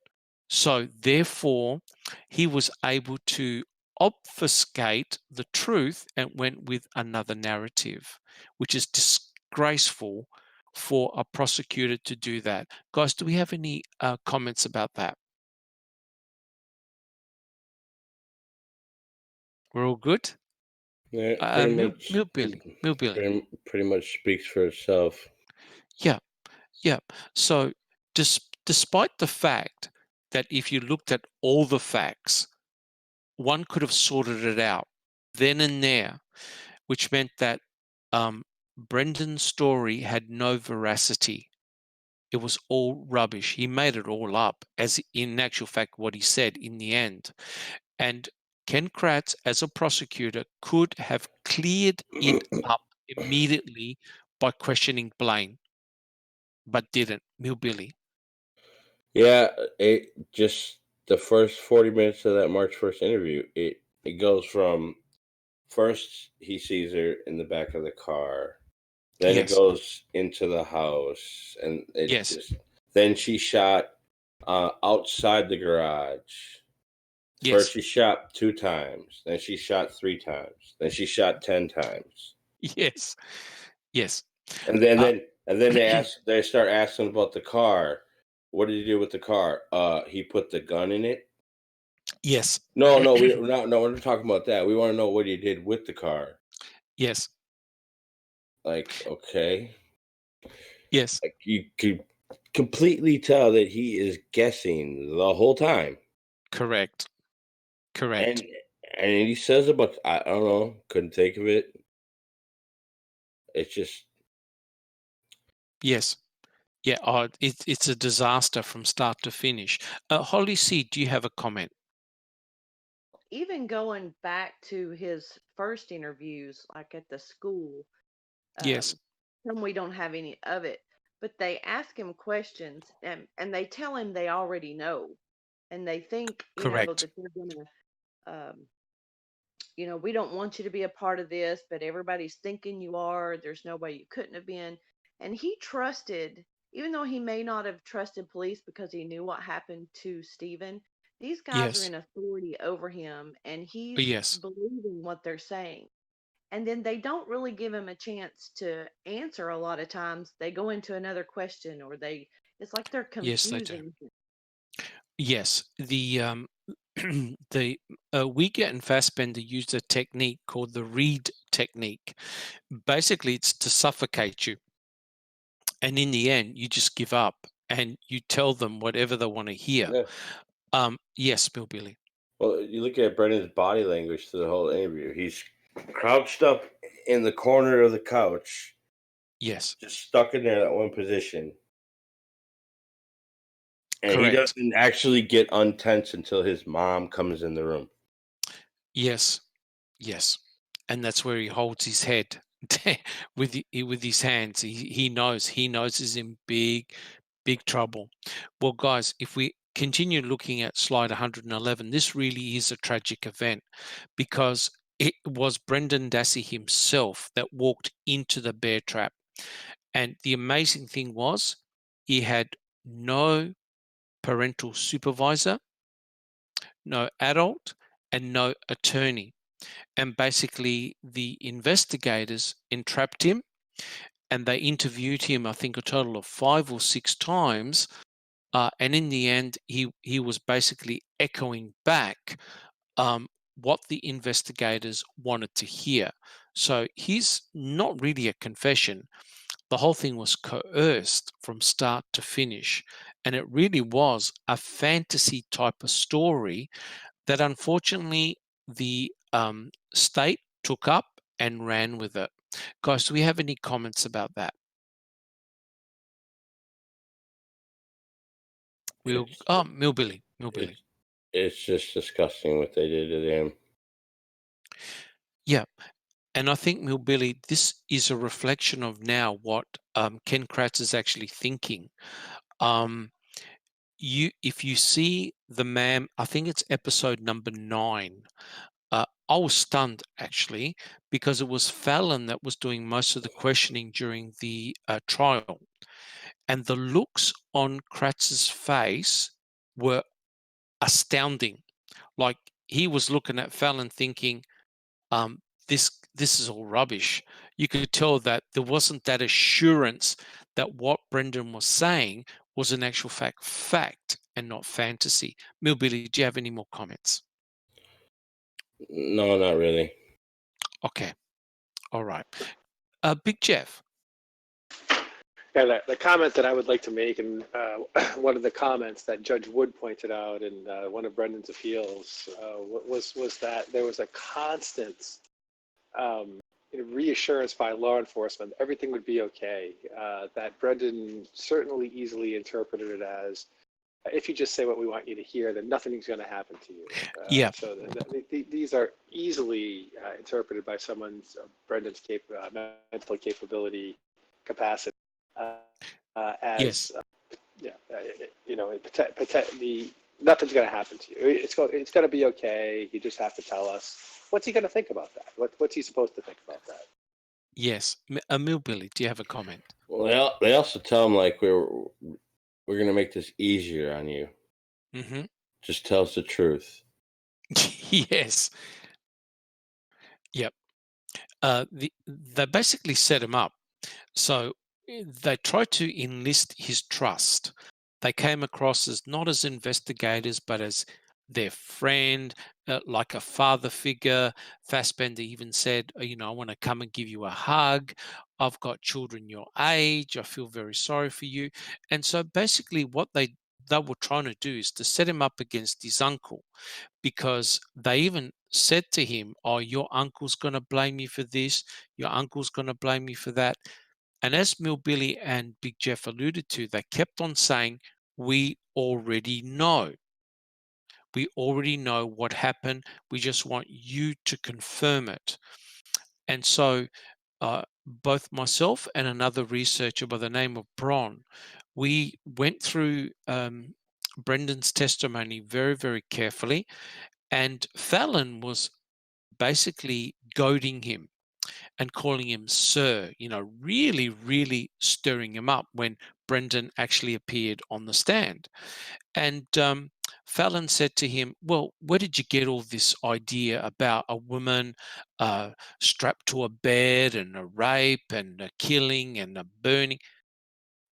So therefore, he was able to obfuscate the truth and went with another narrative, which is disgraceful for a prosecutor to do that. Guys, do we have any comments about that? We're all good? Yeah, pretty much. Billy. Pretty much speaks for itself. Yeah. So despite the fact that if you looked at all the facts, one could have sorted it out then and there, which meant that Brendan's story had no veracity. It was all rubbish. He made it all up, as in actual fact what he said in the end. And Ken Kratz, as a prosecutor, could have cleared it up immediately by questioning Blaine, but didn't. Billy. Yeah, it just the first 40 minutes of that March 1st interview, it goes from first he sees her in the back of the car, then Yes. it goes into the house, and then she shot outside the garage. First she shot 2 times, then she shot 3 times, then she shot 10 times. Yes. And then they start asking about the car. What did he do with the car? He put the gun in it. Yes. No, we're not talking about that. We want to know what he did with the car. Yes. Like, okay. Yes. Like, you could completely tell that he is guessing the whole time. Correct. And he says about, I don't know, couldn't think of it. It's just. Yes. Yeah. It's a disaster from start to finish. Holly C., do you have a comment? Even going back to his first interviews, like at the school, Yes. them we don't have any of it. But they ask him questions, and they tell him they already know, and they think, Correct. that they're gonna, we don't want you to be a part of this, but everybody's thinking you are. There's no way you couldn't have been. And he trusted, even though he may not have trusted police because he knew what happened to Stephen, these guys are Yes. in authority over him, and he's Yes. believing what they're saying. And then they don't really give him a chance to answer a lot of times. They go into another question, or it's like they're Yes, they do. confusing him. Yes, the Uyghur and Fassbender used a technique called the reed technique. Basically, it's to suffocate you, and in the end, you just give up and you tell them whatever they want to hear. Yeah. Yes, Bill Billy. Well, you look at Brendan's body language through the whole interview. He's crouched up in the corner of the couch. Yes. Just stuck in there, that one position. And Correct. he doesn't actually get untense until his mom comes in the room. Yes. Yes. And that's where he holds his head with his hands. He knows he's in big trouble. Well, guys, if we continue looking at slide 111, this really is a tragic event, because it was Brendan Dassey himself that walked into the bear trap. And the amazing thing was, he had no parental supervisor, no adult, and no attorney. And basically, the investigators entrapped him, and they interviewed him, I think, a total of 5 or 6 times. And in the end, he was basically echoing back what the investigators wanted to hear. So he's not really a confession. The whole thing was coerced from start to finish. And it really was a fantasy type of story that unfortunately the state took up and ran with it. Guys, do we have any comments about that? Millbilly. It's just disgusting what they did to them. Yeah. And I think, Millbilly, this is a reflection of now what Ken Kratz is actually thinking. If you see the man, I think it's episode number 9. I was stunned, actually, because it was Fallon that was doing most of the questioning during the trial. And the looks on Kratz's face were astounding. Like, he was looking at Fallon thinking, this is all rubbish. You could tell that there wasn't that assurance that what Brendan was saying was an actual fact and not fantasy. Millbilly, do you have any more comments? No, not really. Okay. All right. Big Jeff. Yeah, the comment that I would like to make, and one of the comments that Judge Wood pointed out in one of Brendan's appeals was that there was a constant reassurance by law enforcement everything would be okay. That Brendan certainly easily interpreted it as, if you just say what we want you to hear, then nothing's going to happen to you. Yeah. So these are easily interpreted by someone's Brendan's mental capability, capacity, as nothing's going to happen to you. It's going to be okay. You just have to tell us. What's he going to think about that? What's he supposed to think about that? Yes, Millbilly, do you have a comment? Well, they also tell him, like, we're going to make this easier on you. Mm-hmm. Just tell us the truth. Yes. Yep. They basically set him up. So they tried to enlist his trust. They came across as not as investigators, but as their friend, like a father figure. Fassbender even said, I want to come and give you a hug. I've got children your age. I feel very sorry for you. And so basically what they were trying to do is to set him up against his uncle, because they even said to him, oh, your uncle's going to blame you for this. Your uncle's going to blame you for that. And as Millbilly and Big Jeff alluded to, they kept on saying, we already know. We already know what happened. We just want you to confirm it. And so both myself and another researcher by the name of Bron, we went through Brendan's testimony very, very carefully, and Fallon was basically goading him and calling him sir, really, really stirring him up when Brendan actually appeared on the stand. And Fallon said to him, well, where did you get all this idea about a woman strapped to a bed and a rape and a killing and a burning?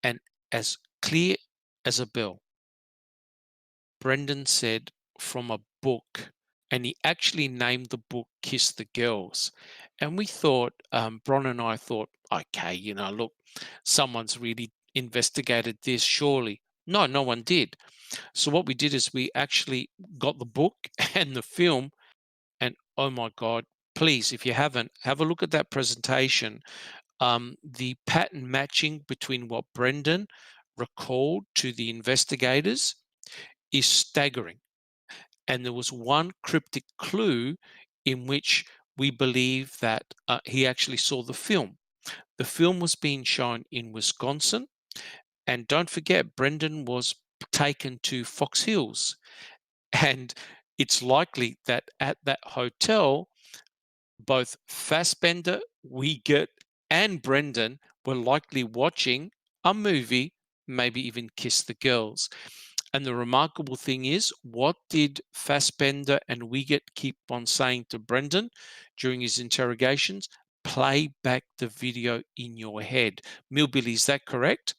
And as clear as a bell, Brendan said, from a book. And he actually named the book Kiss the Girls. And we thought, Bron and I thought, okay, look, someone's really investigated this, surely. No, no one did. So what we did is we actually got the book and the film, and oh my God, please, if you haven't, have a look at that presentation. The pattern matching between what Brendan recalled to the investigators is staggering. And there was one cryptic clue in which we believe that he actually saw the film. The film was being shown in Wisconsin. And don't forget, Brendan was taken to Fox Hills. And it's likely that at that hotel, both Fassbender, Wiegert, and Brendan were likely watching a movie, maybe even Kiss the Girls. And the remarkable thing is, what did Fassbender and Wiegert keep on saying to Brendan during his interrogations? Play back the video in your head. Millbilly, is that correct?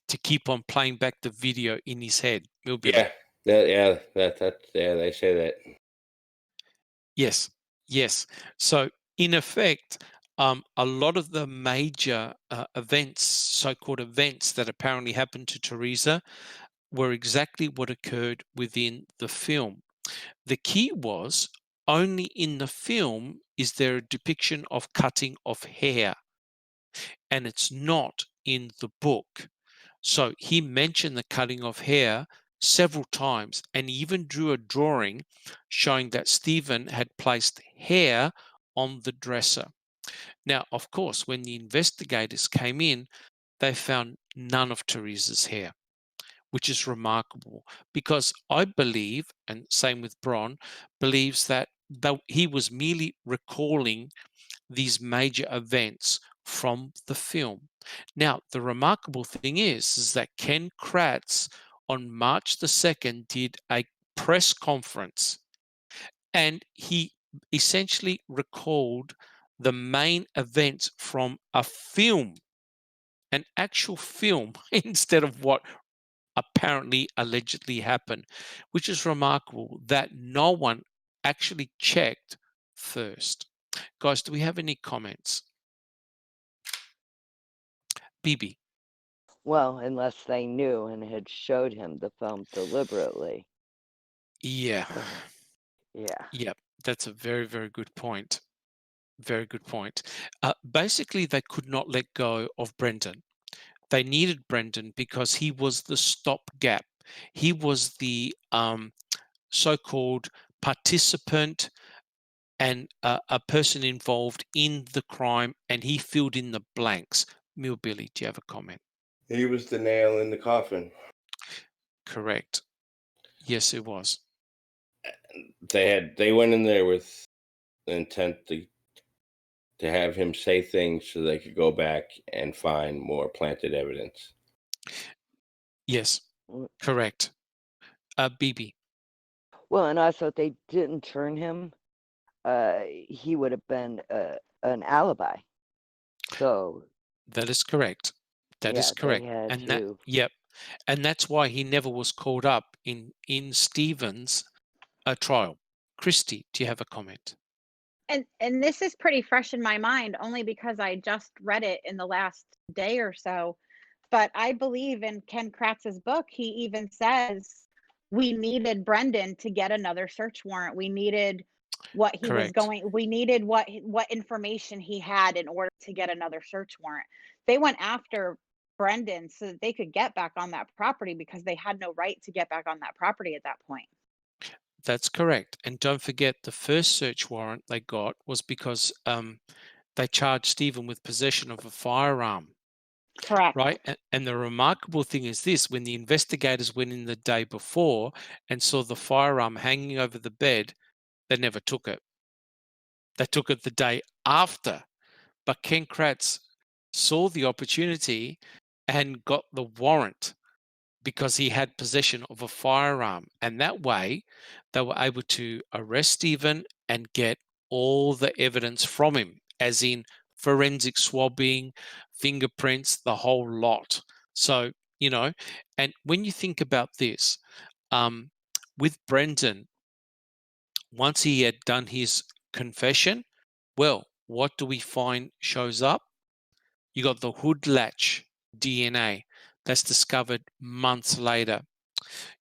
To keep on playing back the video in his head. Millbilly. Yeah, they say that. Yes, yes. So in effect, a lot of the major events, so-called events that apparently happened to Teresa, were exactly what occurred within the film. The key was only in the film is there a depiction of cutting of hair, and it's not in the book. So he mentioned the cutting of hair several times, and he even drew a drawing showing that Stephen had placed hair on the dresser. Now, of course, when the investigators came in, they found none of Teresa's hair, which is remarkable because I believe, and same with Bron, believes that he was merely recalling these major events from the film. Now, the remarkable thing is that Ken Kratz on March the 2nd did a press conference, and he essentially recalled the main events from a film, an actual film, instead of what apparently allegedly happened, which is remarkable that no one actually checked first. Guys, do we have any comments? BB. Well, unless they knew and had showed him the film deliberately. Yeah. Yeah. Yep. That's a very, very good point. Very good point. Basically, they could not let go of Brendan. They needed Brendan because he was the stopgap. He was the so-called participant and a person involved in the crime, and he filled in the blanks. Millbilly, do you have a comment? He was the nail in the coffin. Correct. Yes, it was. They went in there with the intent to have him say things so they could go back and find more planted evidence. Yes, correct. BB. Well, and also if they didn't turn him, he would have been an alibi. So that is correct. That is correct. And that, yep. And that's why he never was called up in Stephen's trial. Christy, do you have a comment? And this is pretty fresh in my mind only because I just read it in the last day or so. But I believe in Ken Kratz's book, he even says we needed Brendan to get another search warrant. We needed what he was going, we needed what information he had in order to get another search warrant. They went after Brendan so that they could get back on that property because they had no right to get back on that property at that point. That's correct. And don't forget, the first search warrant they got was because they charged Stephen with possession of a firearm. Correct. Right. And the remarkable thing is this: when the investigators went in the day before and saw the firearm hanging over the bed, they never took it. They took it the day after. But Ken Kratz saw the opportunity and got the warrant because he had possession of a firearm. And that way, they were able to arrest Stephen and get all the evidence from him, as in forensic swabbing, fingerprints, the whole lot. So, and when you think about this, with Brendan, once he had done his confession, well, what do we find shows up? You got the hood latch DNA that's discovered months later.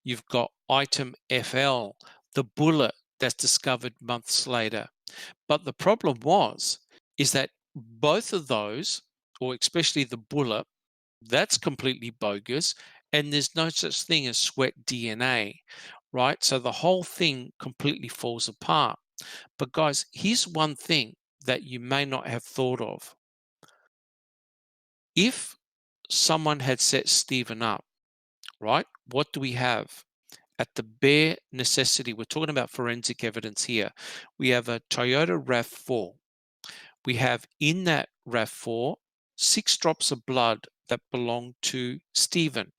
You've got item FL, the bullet that's discovered months later. But the problem is that both of those, or especially the bullet, that's completely bogus, and there's no such thing as sweat DNA, right? So the whole thing completely falls apart. But guys, here's one thing that you may not have thought of. If someone had set Stephen up, right, what do we have? At the bare necessity, we're talking about forensic evidence here. We have a Toyota RAV4. We have in that RAV4 6 drops of blood that belong to Stephen.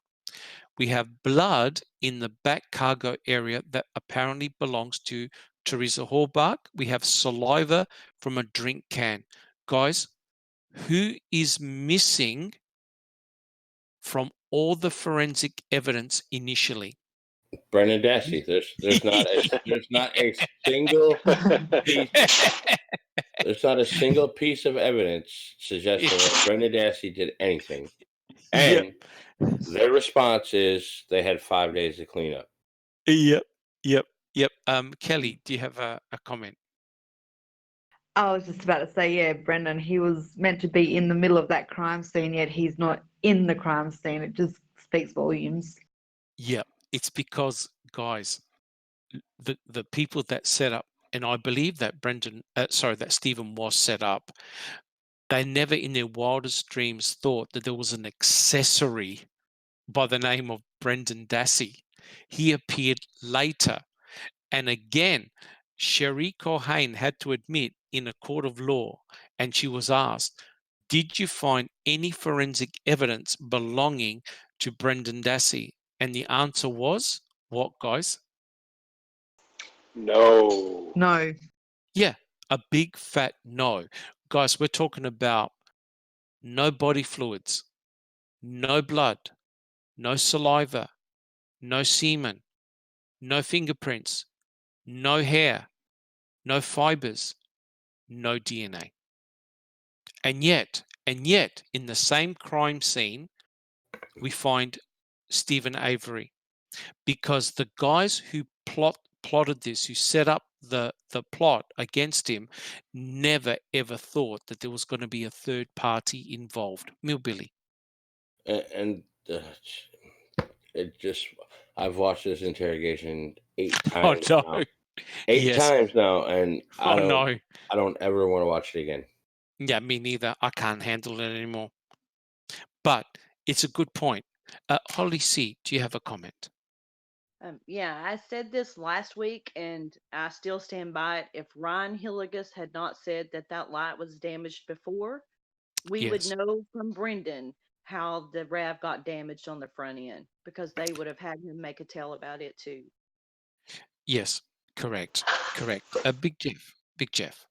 We have blood in the back cargo area that apparently belongs to Teresa Halbach. We have saliva from a drink can. Guys, who is missing from all the forensic evidence initially? Brendan Dassey. There's not a single piece. There's not a single piece of evidence suggesting that Brendan Dassey did anything. And their response is they had 5 days to clean up. Yep. Kelly, do you have a comment? I was just about to say, yeah, Brendan, he was meant to be in the middle of that crime scene, yet he's not in the crime scene. It just speaks volumes. Yeah, it's because, guys, the people that set up, and I believe that that Stephen was set up, they never in their wildest dreams thought that there was an accessory by the name of Brendan Dassey. He appeared later. And again, Cherie Cohen had to admit in a court of law, and she was asked, did you find any forensic evidence belonging to Brendan Dassey? And the answer was, what, guys? No. No. Yeah, a big fat no. Guys, we're talking about no body fluids, no blood, no saliva, no semen, no fingerprints, no hair, no fibers, no DNA. And yet, in the same crime scene, we find Stephen Avery, because the guys who plotted this, who set up the plot against him, never ever thought that there was going to be a third party involved. Millbilly. And it just, I've watched this interrogation 8 times now. 8 times now, and I don't ever want to watch it again. Yeah, me neither. I can't handle it anymore. But it's a good point. Holly C, do you have a comment? Yeah, I said this last week, and I still stand by it. If Ryan Hilligus had not said that light was damaged before, we would know from Brendan how the RAV got damaged on the front end, because they would have had him make a tell about it too. Yes, correct. Big Jeff.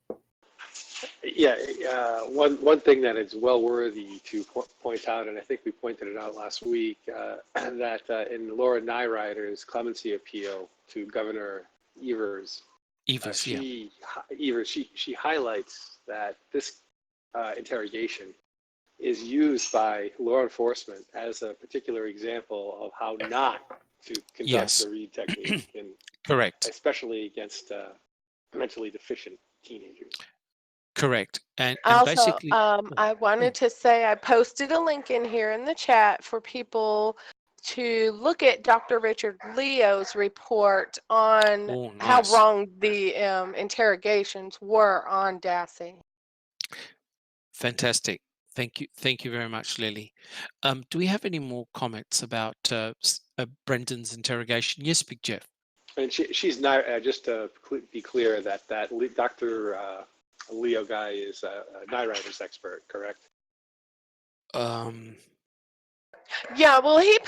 Yeah, one thing that is well worthy to point out, and I think we pointed it out last week, that in Laura Nyrider's clemency appeal to Governor Evers, she highlights that this interrogation is used by law enforcement as a particular example of how not to conduct the Reed technique, and correct, especially against mentally deficient teenagers. Correct. And also, basically, I wanted to say I posted a link in here in the chat for people to look at Dr. Richard Leo's report on Oh, how nice. wrong the interrogations were on Dassey. Fantastic. Thank you. Thank you very much, Lily. Do we have any more comments about Brendan's interrogation? Yes, Big Jeff. And she's not, just to be clear, that Dr. Leo guy is a night riders expert, correct? Yeah, well, he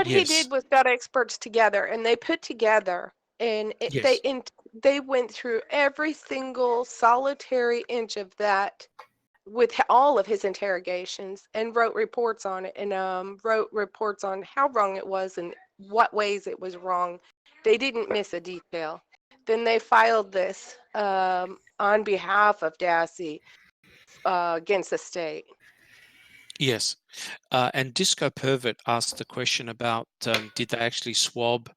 Yes. did was got experts together, and they put together, and Yes. they went through every single solitary inch of that with all of his interrogations, and wrote reports on it, and wrote reports on how wrong it was and what ways it was wrong. They didn't miss a detail. Then they filed this on behalf of Dassey against the state. Yes. And Disco Pervert asked the question about did they actually swab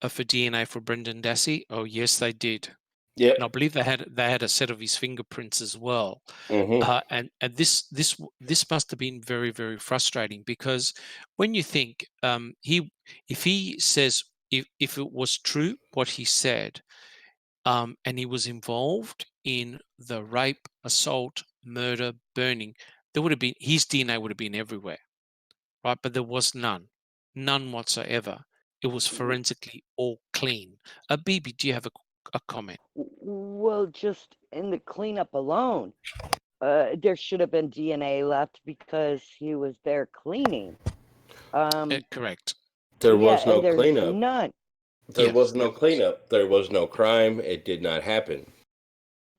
for DNA for Brendan Dassey? Oh, yes, they did. Yep. And I believe they had a set of his fingerprints as well. And this must have been very, very frustrating, because when you think if he says if it was true what he said, and he was involved in the rape, assault, murder, burning, there would have been his DNA would have been everywhere, right? But there was none whatsoever. It was forensically all clean. BB, do you have a comment? Well, just in the cleanup alone, there should have been DNA left because he was there cleaning. Correct. There was yeah, no and there's cleanup. none. There was no cleanup. There was no crime. It did not happen.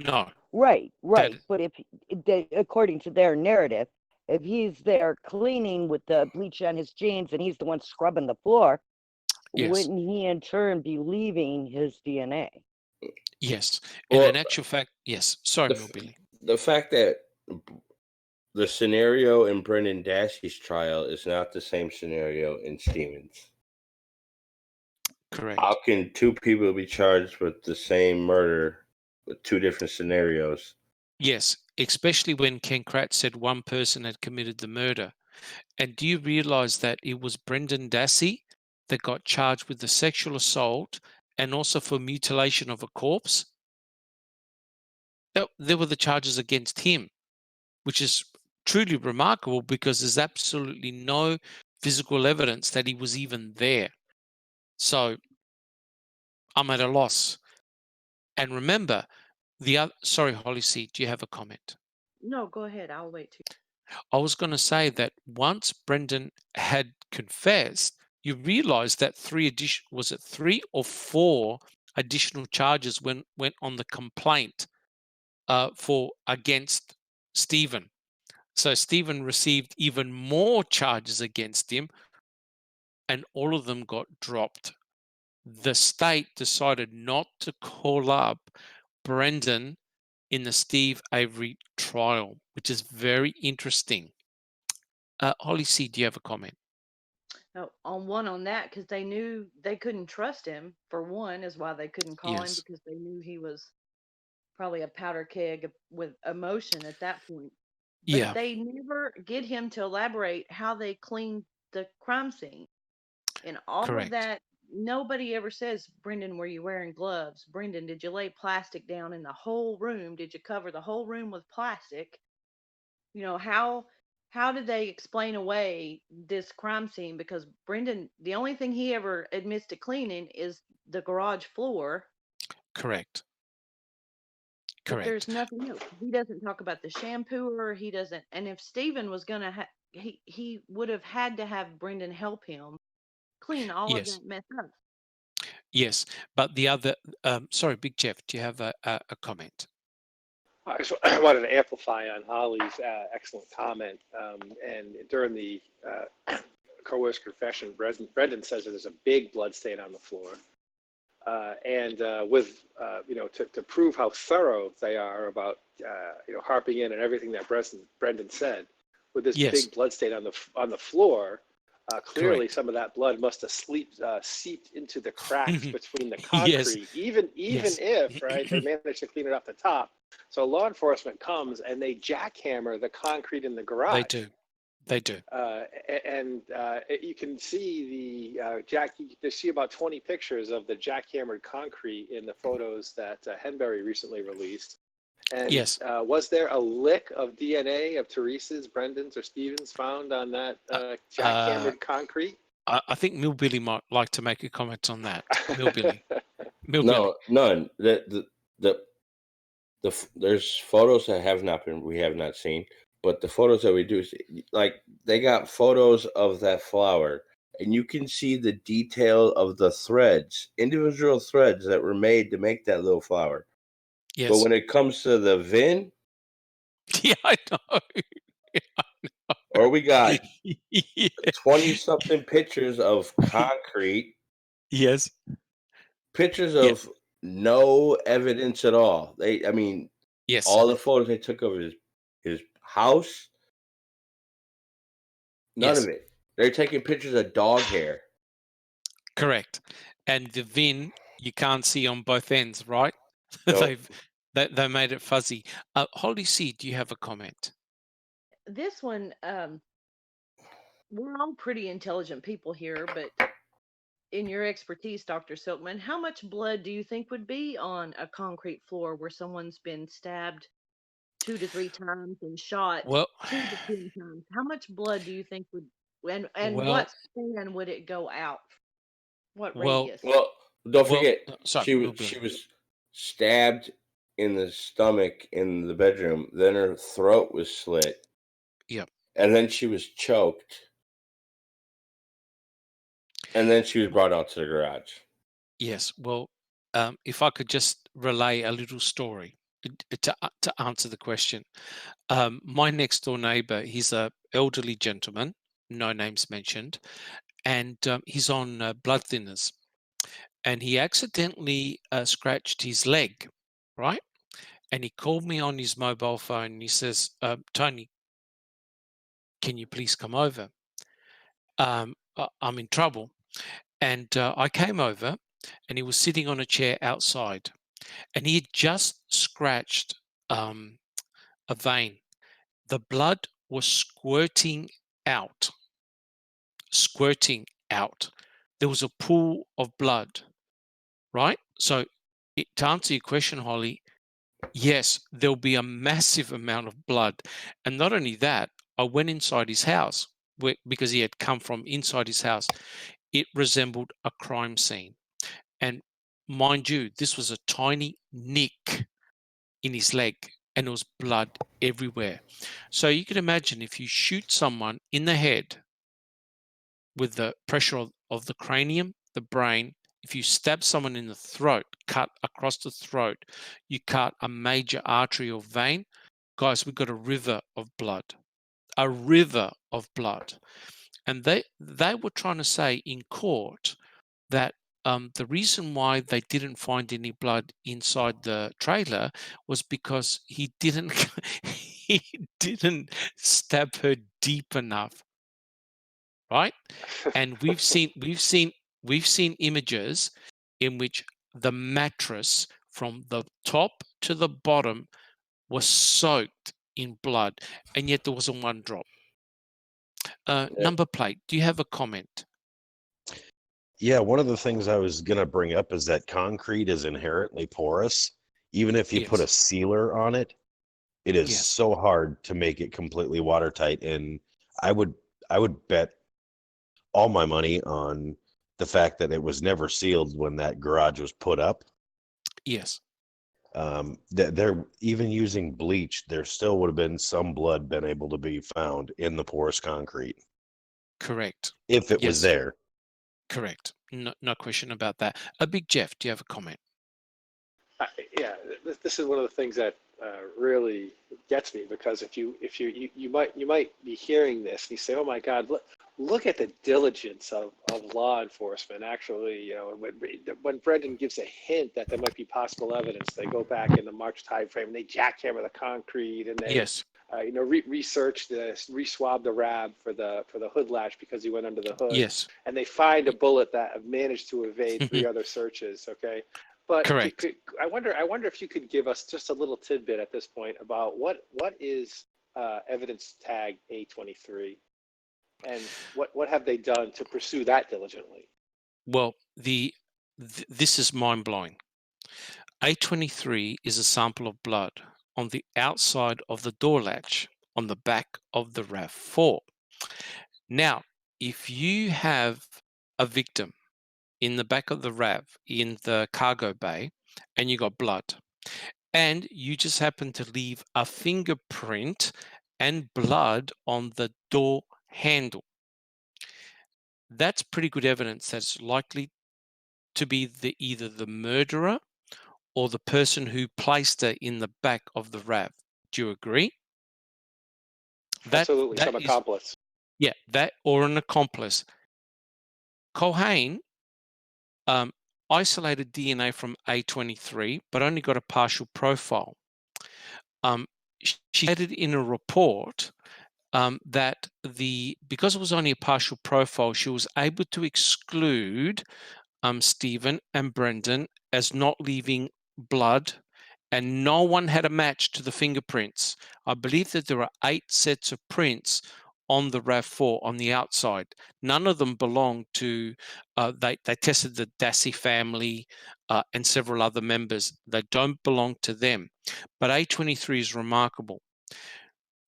No. Right. But if according to their narrative, if he's there cleaning with the bleach on his jeans and he's the one scrubbing the floor, wouldn't he in turn be leaving his DNA? Yes. And in actual fact, yes. Sorry, Billy. The fact that the scenario in Brendan Dassey's trial is not the same scenario in Stevens. Correct. How can two people be charged with the same murder with two different scenarios? Yes, especially when Ken Kratz said one person had committed the murder. And do you realize that it was Brendan Dassey that got charged with the sexual assault and also for mutilation of a corpse? There were the charges against him, which is truly remarkable because there's absolutely no physical evidence that he was even there. So I'm at a loss. And remember, sorry, Holly C, do you have a comment? No, go ahead. I'll wait too. I was going to say that once Brendan had confessed, you realize that 3 or 4 additional charges went on the complaint for against Stephen. So Stephen received even more charges against him, and all of them got dropped. The state decided not to call up Brendan in the Steve Avery trial, which is very interesting. Holly C, do you have a comment? No, on that, because they knew they couldn't trust him, for one, is why they couldn't call him, because they knew he was probably a powder keg with emotion at that point. But they never get him to elaborate how they cleaned the crime scene. And all of that, nobody ever says, Brendan, were you wearing gloves? Brendan, did you lay plastic down in the whole room? Did you cover the whole room with plastic? You know, how did they explain away this crime scene? Because Brendan, the only thing he ever admits to cleaning is the garage floor. Correct. But there's nothing else. He doesn't talk about the shampooer. He doesn't. And if Stephen was going to he would have had to have Brendan help him clean all of that mess up. Yes, but the other, sorry, Big Jeff, do you have a comment? I wanted to amplify on Holly's excellent comment. And during the coerced confession, Brendan says that there's a big blood stain on the floor. To prove how thorough they are about harping in and everything that Brendan said, with this big blood stain on the floor, clearly some of that blood must have seeped into the cracks between the concrete. Even if they managed to clean it off the top. So law enforcement comes and they jackhammer the concrete in the garage. They do. You can see you see about 20 pictures of the jackhammered concrete in the photos that Henbury recently released. And Yes. Was there a lick of DNA of Teresa's, Brendan's, or Stephen's found on that jackhammered concrete? I think Millbilly might like to make a comment on that. Millbilly. No, none. There's photos that we have not seen, but the photos that we do see, like they got photos of that flower, and you can see the detail of the threads, individual threads that were made to make that little flower. Yes. But when it comes to the VIN, yeah, I know. or we got yeah. 20-something pictures of concrete, Yes. pictures of no evidence at all. Yes. All the photos they took of his house, none of it. They're taking pictures of dog hair. Correct. And the VIN you can't see on both ends, right? Nope. They made it fuzzy. Holly C, do you have a comment? This one, we're all pretty intelligent people here, but in your expertise, Dr. Silkman, how much blood do you think would be on a concrete floor where someone's been stabbed 2 to 3 times and shot 2 to 10 times? How much blood do you think would, and what span would it go out? What radius? Well, don't forget, sorry, she was stabbed in the stomach in the bedroom. Then her throat was slit. Yep. And then she was choked. And then she was brought out to the garage. Yes. Well, if I could just relay a little story to answer the question. My next door neighbor, he's an elderly gentleman, no names mentioned, and he's on blood thinners. And he accidentally scratched his leg, right? And he called me on his mobile phone and he says, Tony, can you please come over? I'm in trouble. And I came over and he was sitting on a chair outside and he had just scratched a vein. The blood was squirting out. There was a pool of blood, right? So to answer your question, Holly, yes, there'll be a massive amount of blood. And not only that, I went inside his house because he had come from inside his house. It resembled a crime scene. And mind you, this was a tiny nick in his leg and there was blood everywhere. So you can imagine if you shoot someone in the head with the pressure of the cranium, the brain, if you stab someone in the throat, cut across the throat, you cut a major artery or vein, guys, we've got a river of blood. A river of blood. And they were trying to say in court that the reason why they didn't find any blood inside the trailer was because he didn't stab her deep enough, right? And we've seen images in which the mattress from the top to the bottom was soaked in blood, and yet there wasn't one drop. Number plate, do you have a comment? Yeah, one of the things I was going to bring up is that concrete is inherently porous. Even if you put a sealer on it, it is so hard to make it completely watertight. And I would bet all my money on the fact that it was never sealed when that garage was put up. Yes. They're even using bleach. There still would have been some blood been able to be found in the porous concrete. Correct. If it was there. Correct. No question about that. Big Jeff, do you have a comment? Yeah, this is one of the things that really gets me, because if you might be hearing this and you say, oh my God, look at the diligence of law enforcement. Actually, you know, when Brendan gives a hint that there might be possible evidence, they go back in the March timeframe and they jackhammer the concrete and they research this, re-swab the rab for the hood latch because he went under the hood. Yes. And they find a bullet that managed to evade 3 other searches. Okay. But correct. I wonder if you could give us just a little tidbit at this point about what is evidence tag A23. And what have they done to pursue that diligently? Well, this is mind-blowing. A23 is a sample of blood on the outside of the door latch on the back of the RAV4. Now, if you have a victim in the back of the RAV in the cargo bay and you got blood, and you just happen to leave a fingerprint and blood on the door handle, that's pretty good evidence that's likely to be either the murderer or the person who placed her in the back of the RAV. Do you agree? Absolutely, That some is, accomplice. yeah, that or an accomplice. Coercion isolated DNA from A23, but only got a partial profile. She stated in a report that because it was only a partial profile, she was able to exclude Stephen and Brendan as not leaving blood, and no one had a match to the fingerprints. I believe that there are 8 sets of prints on the RAV4 on the outside. None of them belong to, they tested the Dassey family and several other members. They don't belong to them. But A23 is remarkable.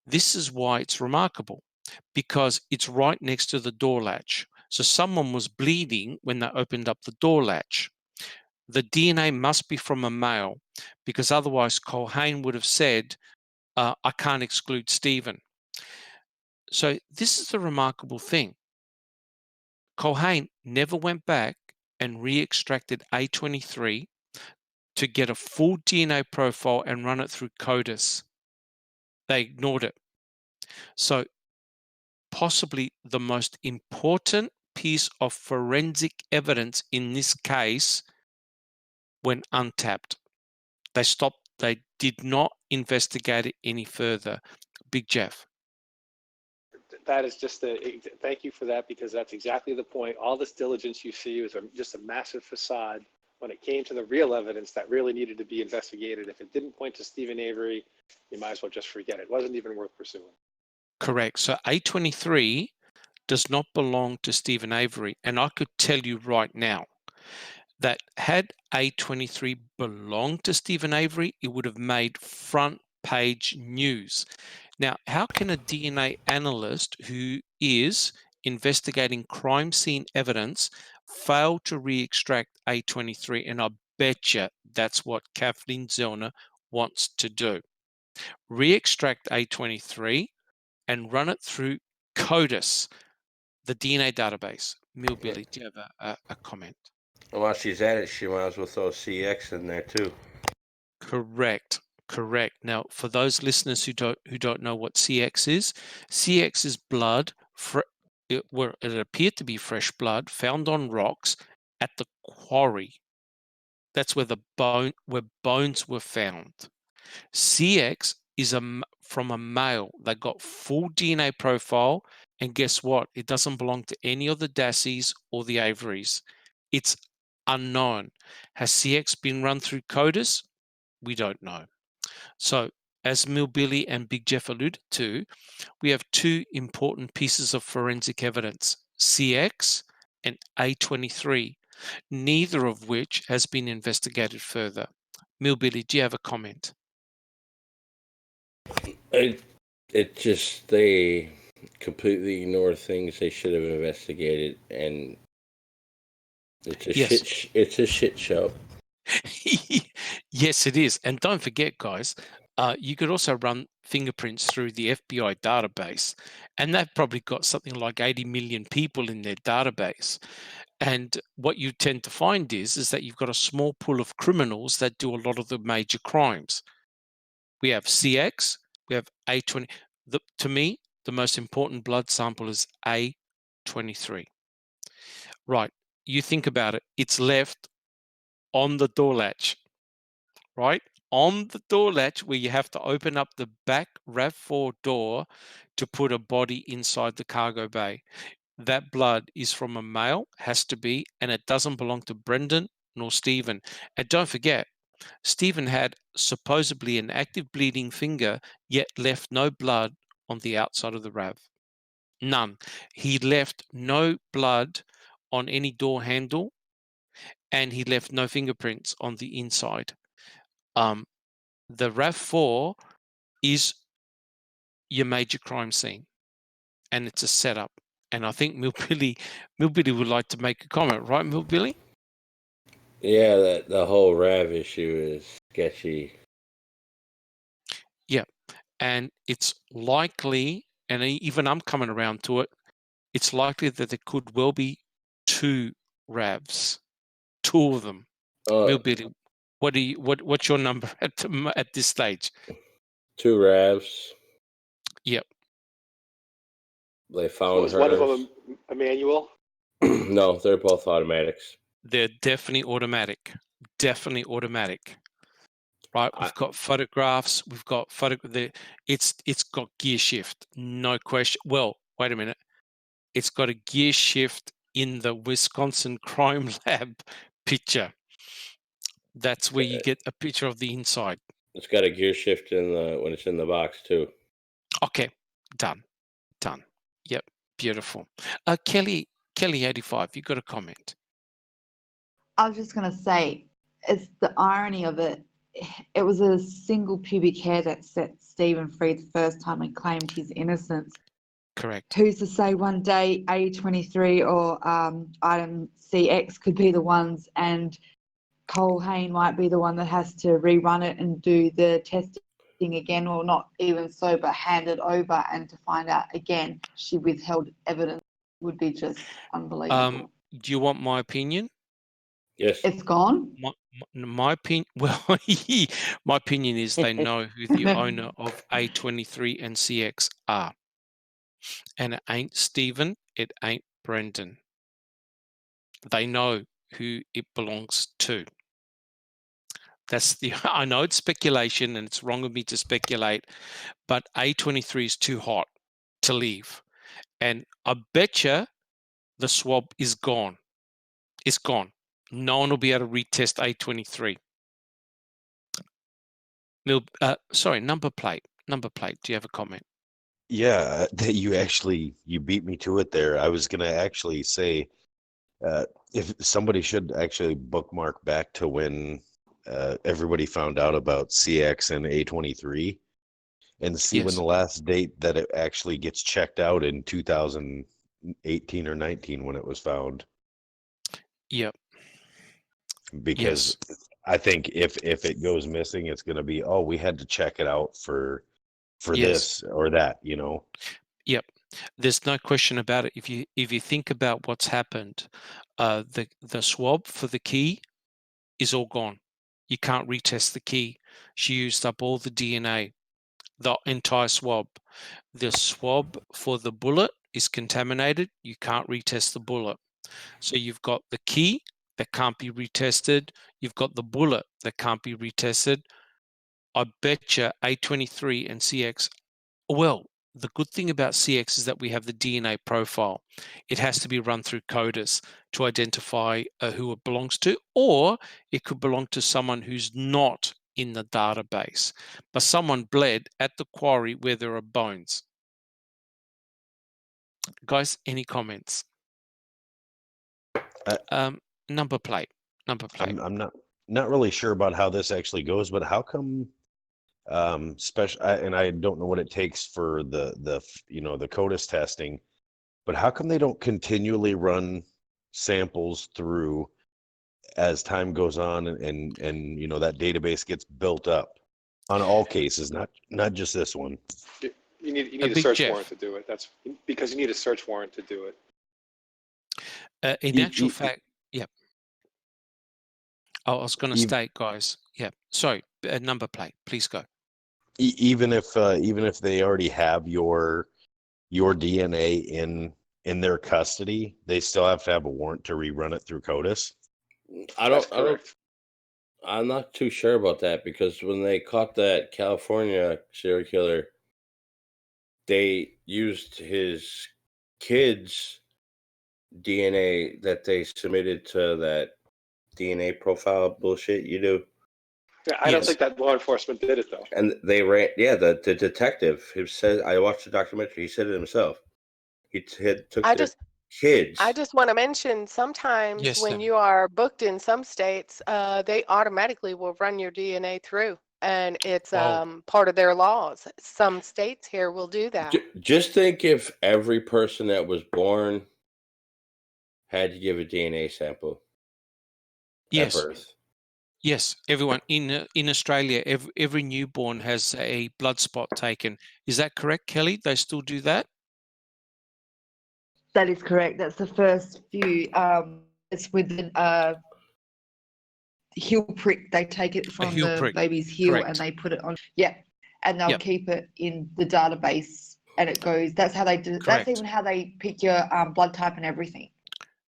This is why it's remarkable, because it's right next to the door latch. So someone was bleeding when they opened up the door latch. The DNA must be from a male, because otherwise Coercion would have said, I can't exclude Stephen. So this is the remarkable thing. Coercion never went back and re-extracted A23 to get a full DNA profile and run it through CODIS. They ignored it. So possibly the most important piece of forensic evidence in this case went untapped. They stopped. They did not investigate it any further. Big Jeff. That is just thank you for that, because that's exactly the point. All this diligence you see was just a massive facade. When it came to the real evidence that really needed to be investigated, if it didn't point to Stephen Avery, you might as well just forget it. It wasn't even worth pursuing. Correct. So A23 does not belong to Stephen Avery. And I could tell you right now that had A23 belonged to Stephen Avery, it would have made front page news. Now, how can a DNA analyst who is investigating crime scene evidence fail to re-extract A23? And I bet you that's what Kathleen Zellner wants to do. Re-extract A23 and run it through CODIS, the DNA database. Billy, do you have a comment? Well, while she's at it, she might as well throw CX in there too. Correct. Now, for those listeners who don't know what CX is blood. It appeared to be fresh blood found on rocks at the quarry. That's where where bones were found. CX is from a male. They got full DNA profile, and guess what? It doesn't belong to any of the Dasseys or the Averys. It's unknown. Has CX been run through CODIS? We don't know. So, as Billy and Big Jeff alluded to, we have 2 important pieces of forensic evidence, CX and A23, neither of which has been investigated further. Billy, do you have a comment? It just, they completely ignore things they should have investigated, and it's a shit show. Yes, it is. And don't forget, guys, you could also run fingerprints through the FBI database, and they've probably got something like 80 million people in their database. And what you tend to find is that you've got a small pool of criminals that do a lot of the major crimes. We have CX, we have A20. To me, the most important blood sample is A23. Right, you think about it, it's left on the door latch, right? On the door latch where you have to open up the back RAV4 door to put a body inside the cargo bay. That blood is from a male, has to be, and it doesn't belong to Brendan nor Stephen. And don't forget, Stephen had supposedly an active bleeding finger, yet left no blood on the outside of the RAV. None. He left no blood on any door handle, and he left no fingerprints on the inside. The RAV4 is your major crime scene, and it's a setup. And I think Millbilly would like to make a comment, right, Millbilly? Yeah, that the whole RAV issue is sketchy. Yeah, and it's likely, and even I'm coming around to it, it's likely that there could well be 2 RAVs, 2 of them. Millbilly, what's your number at this stage? 2 RAVs. Yep. They found Was hers. one of them a manual? No, they're both automatics. They're definitely automatic. Definitely automatic. Right, we've got photographs. We've got It's got gear shift, no question. Well, wait a minute. It's got a gear shift in the Wisconsin Crime Lab picture. That's where you get a picture of the inside. It's got a gear shift when it's in the box too. Okay, done. Yep, beautiful. Kelly 85, you got a comment? I was just going to say, it's the irony of it. It was a single pubic hair that set Stephen free the first time and claimed his innocence. Correct. Who's to say one day A23 or item CX could be the ones, and Colhane might be the one that has to rerun it and do the testing again, or not even so, but hand it over, and to find out again she withheld evidence would be just unbelievable. Do you want my opinion? Yes. It's gone? My opinion, well, my opinion is they know who the owner of A23 and CX are. And it ain't Stephen, it ain't Brendan. They know who it belongs to. I know it's speculation and it's wrong of me to speculate, but A23 is too hot to leave. And I betcha the swab is gone. It's gone. No one will be able to retest A23. Sorry, number plate. Do you have a comment? Yeah, that you beat me to it there. I was gonna actually say, if somebody should actually bookmark back to when everybody found out about CX and A23, and see when the last date that it actually gets checked out in 2018 or 19 when it was found. Yep. Because I think if it goes missing, it's going to be, oh, we had to check it out for this or that, you know. Yep. There's no question about it. If you think about what's happened, the swab for the key is all gone. You can't retest the key. She used up all the DNA, the entire swab. The swab for the bullet is contaminated. You can't retest the bullet. So you've got the key that can't be retested. You've got the bullet that can't be retested. I betcha A23 and CX, well, the good thing about CX is that we have the DNA profile. It has to be run through coders to identify who it belongs to, or it could belong to someone who's not in the database, but someone bled at the quarry where there are bones. Guys, any comments? Number plate. I'm not really sure about how this actually goes, but how come and I don't know what it takes for the CODIS testing, but how come they don't continually run samples through as time goes on, and that database gets built up on all cases, not just this one? You need a search warrant to do it. That's because you need a search warrant to do it. In actual fact, yeah. I was going to state, guys. Yeah. Sorry. Number plate. Please go. Even if they already have your DNA in their custody, they still have to have a warrant to rerun it through CODIS. I'm not too sure about that, because when they caught that California serial killer, they used his kids' DNA that they submitted to that DNA profile bullshit you do. Yeah, I don't think that law enforcement did it though. And they ran, the detective who said, I watched the documentary, he said it himself. He took I their just kids. I just want to mention sometimes Yes, when Sam. you are booked in some states, they automatically will run your DNA through, and it's Wow. part of their laws. Some states here will do that. Just think if every person that was born had to give a DNA sample at Yes. birth. Yes, everyone in Australia, every newborn has a blood spot taken. Is that correct, Kelly? They still do that? That is correct. That's the first few. It's with the heel prick. They take it from heel the prick. baby's heel and Correct. they put it on. Yeah, and they'll Yep. keep it in the database, and it goes. That's how they do. That's Correct. even how they pick your blood type and everything.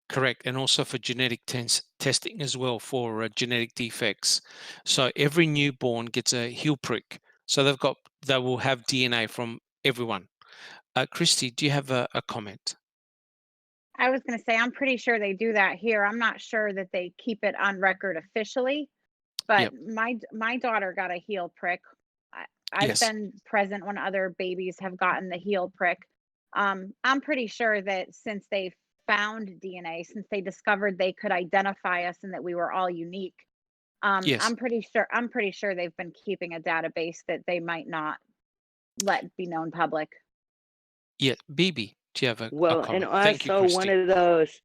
Correct, and also for genetic testing as well for genetic defects. So every newborn gets a heel prick. So they will have DNA from everyone. Christy, do you have a comment? I was going to say, I'm pretty sure they do that here. I'm not sure that they keep it on record officially, but my daughter got a heel prick. I've Yes. been present when other babies have gotten the heel prick. I'm pretty sure that since they found DNA, since they discovered they could identify us and that we were all unique, Yes. I'm pretty sure they've been keeping a database that they might not let be known public. Yeah, Bibi, do you have a Well, and comment? Thank you, also one Christy. of those,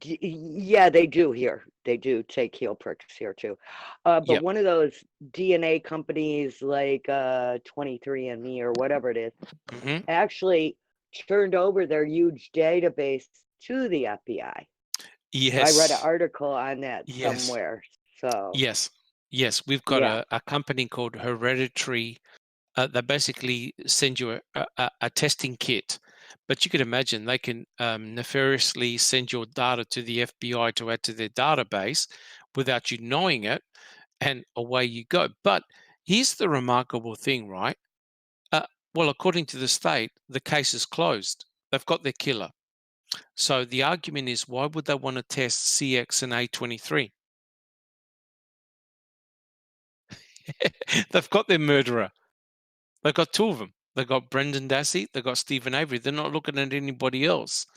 yeah, they do here. They do take heel pricks here too. But Yep. one of those DNA companies like 23andMe or whatever it is, Mhm. actually turned over their huge database to the FBI. I read an Yes. article on that Yes. somewhere. So Yes. Yes. We've got yeah, a company called Hereditary. They basically send you a testing kit, but you could imagine they can nefariously send your data to the FBI to add to their database without you knowing it, and away you go. But here's the remarkable thing, right? Well, according to the state, the case is closed. They've got their killer. So the argument is, why would they want to test CX and A23? They've got their murderer. They've got two of them. They've got Brendan Dassey. They've got Stephen Avery. They're not looking at anybody else,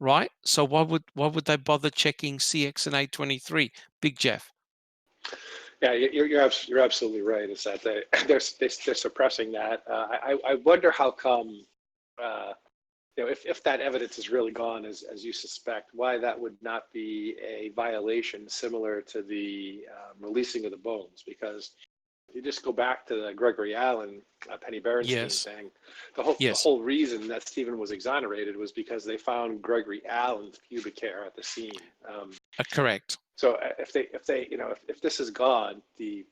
right? So why would they bother checking CX and A23? Big Jeff. Yeah, you're absolutely right. Is that they're suppressing that? I wonder how come. If that evidence is really gone, as you suspect, why that would not be a violation similar to the releasing of the bones? Because you just go back to the Gregory Allen, Penny Berenstein Yes. thing. The whole reason that Stephen was exonerated was because they found Gregory Allen's pubic hair at the scene. Correct. So if this is gone, the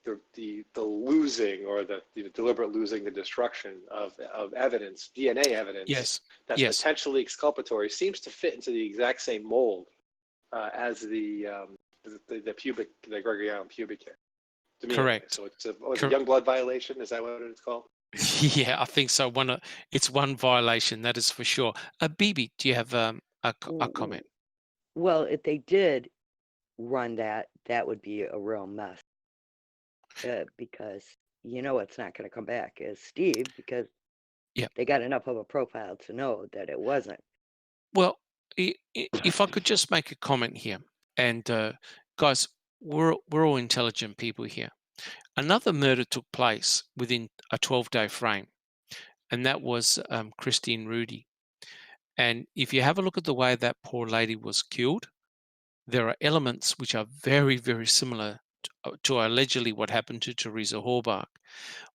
losing or the deliberate losing, the destruction of evidence, DNA evidence, Yes. that's Yes. potentially exculpatory, seems to fit into the exact same mold as the Gregory Allen pubic hair. To me, Correct. anyway. So it's a young blood violation. Is that what it's called? Yeah, I think so. It's one violation, that is for sure. Bibi, do you have a comment? well, if they did run that, that would be a real mess. Because it's not going to come back as Steve, because they got enough of a profile to know that it wasn't. Well, if I could just make a comment here, and guys, we're all intelligent people here. Another murder took place within a 12-day frame, and that was Christine Rudy. And if you have a look at the way that poor lady was killed, there are elements which are very, very similar to allegedly what happened to Teresa Halbach.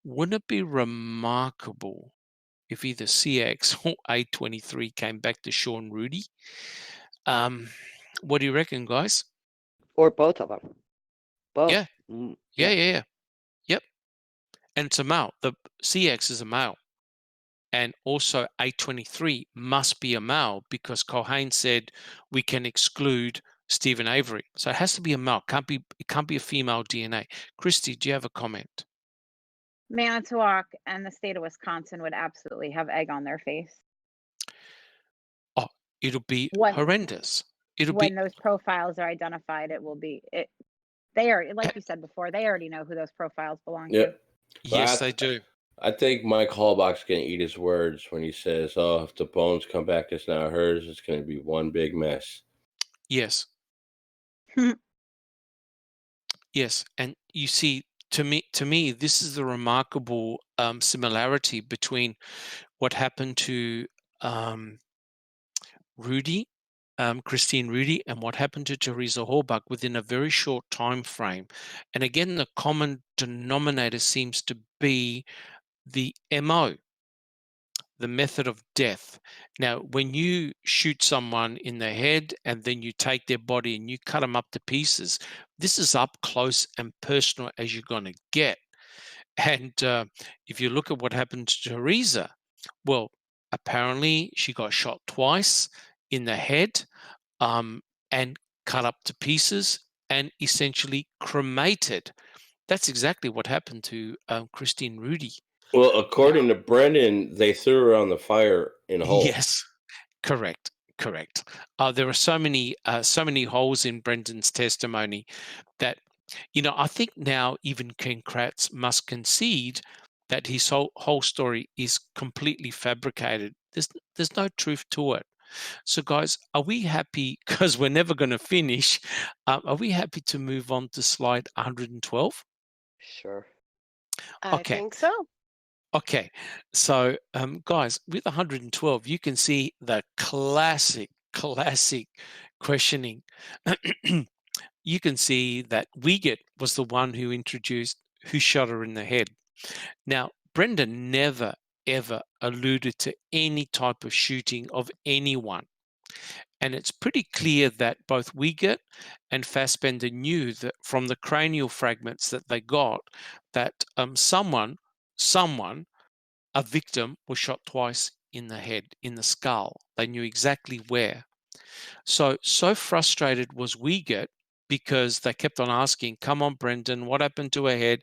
Wouldn't it be remarkable if either CX or A23 came back to Sean Rudy? What do you reckon, guys? Or both of them. Both. Yeah. Yep. And it's a male. The CX is a male. And also A23 must be a male because Coercion said we can exclude Stephen Avery. So it has to be a male. It can't be a female DNA. Christy, do you have a comment? Manitowoc and the state of Wisconsin would absolutely have egg on their face. Oh, it'll be horrendous. When those profiles are identified, it will be it. They are, like you said before, they already know who those profiles belong to. Yes, they do. I think Mike Halbach's going to eat his words when he says, "Oh, if the bones come back as now hers, it's going to be one big mess." Yes. Yes, and you see, to me, this is the remarkable similarity between what happened to Rudy, Christine Rudy, and what happened to Teresa Halbach within a very short time frame. And again, the common denominator seems to be the MO, the method of death. Now, when you shoot someone in the head and then you take their body and you cut them up to pieces, this is up close and personal as you're going to get. And if you look at what happened to Teresa, well, apparently she got shot twice in the head and cut up to pieces and essentially cremated. That's exactly what happened to Christine Rudy. Well, according to Brendan, they threw her on the fire in a hole. Yes, correct. There are so many holes in Brendan's testimony that, I think now even Ken Kratz must concede that his whole story is completely fabricated. There's no truth to it. So, guys, are we happy, because we're never going to finish, are we happy to move on to slide 112? Sure. I Okay. think so. Okay, so guys, with 112, you can see the classic questioning. You can see that Wiegert was the one who shot her in the head. Now, Brendan never, ever alluded to any type of shooting of anyone. And it's pretty clear that both Wiegert and Fassbender knew that from the cranial fragments that they got, that someone, a victim, was shot twice in the head, in the skull. They knew exactly where. So frustrated was Wiegert because they kept on asking, "Come on, Brendan, what happened to her head?"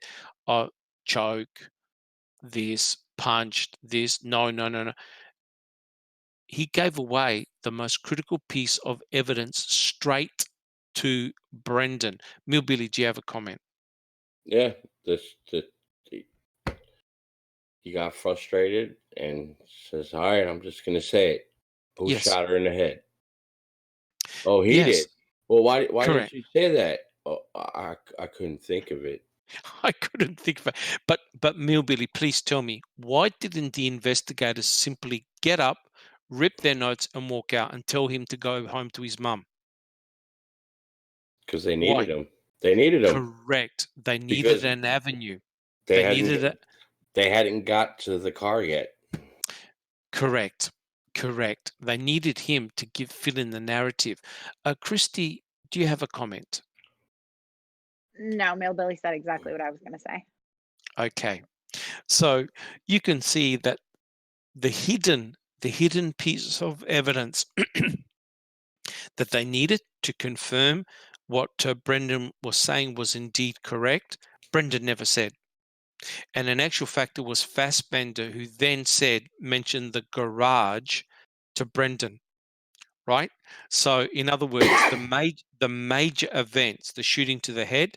"Oh, choke, this, punched, this." No. He gave away the most critical piece of evidence straight to Brendan. Millbilly, do you have a comment? Yeah, he got frustrated and says, "All right, I'm just going to say it. Who Yes. shot her in the head?" "Oh, he Yes. did." "Well, why Correct. didn't you say that?" "Oh, I couldn't think of it." I couldn't think of it. But Millbilly, please tell me, why didn't the investigators simply get up, rip their notes, and walk out and tell him to go home to his mum? Because they Why? needed him. They needed him. Correct. They needed Because an avenue. they They hadn't got to the car yet. Correct. They needed him to fill in the narrative. Christy, do you have a comment? No, Millbilly said exactly what I was going to say. Okay. So you can see that the hidden piece of evidence that they needed to confirm what Brendan was saying was indeed correct, Brendan never said. And in actual fact, it was Fassbender who then mentioned the garage to Brendan, right? So in other words, the major events, the shooting to the head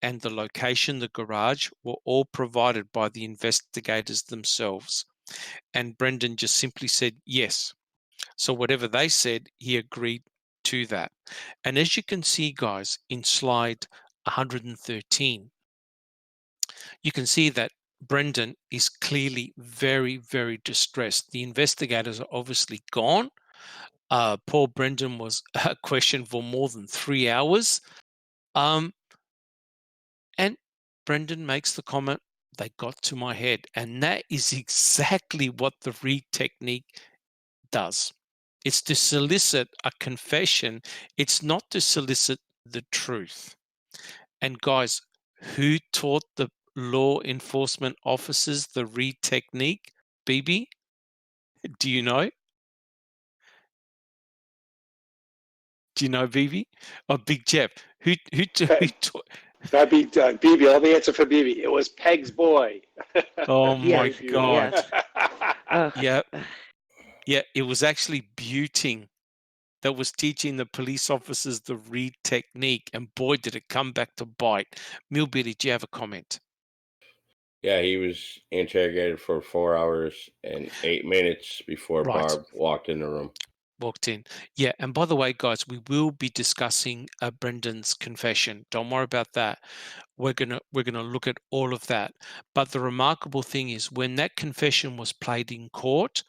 and the location, the garage, were all provided by the investigators themselves. And Brendan just simply said yes. So whatever they said, he agreed to that. And as you can see, guys, in slide 113, you can see that Brendan is clearly very, very distressed. The investigators are obviously gone. Poor Brendan was questioned for more than 3 hours. And Brendan makes the comment, "They got to my head." And that is exactly what the Reed technique does. It's to solicit a confession. It's not to solicit the truth. And guys, who taught the law enforcement officers the Reed technique? BB, do you know? Do you know, BB? Oh, Big Jeff. Who taught? That'd be BB. Let me answer for BB. It was Peg's boy. Oh my Very God. beautiful. Yeah, it was actually Buting that was teaching the police officers the Reed technique, and boy, did it come back to bite. Millbilly, do you have a comment? Yeah, he was interrogated for 4 hours and 8 minutes before Right. Barb walked in the room. Walked in. Yeah, and by the way, guys, we will be discussing Brendan's confession. Don't worry about that. We're gonna look at all of that. But the remarkable thing is, when that confession was played in court,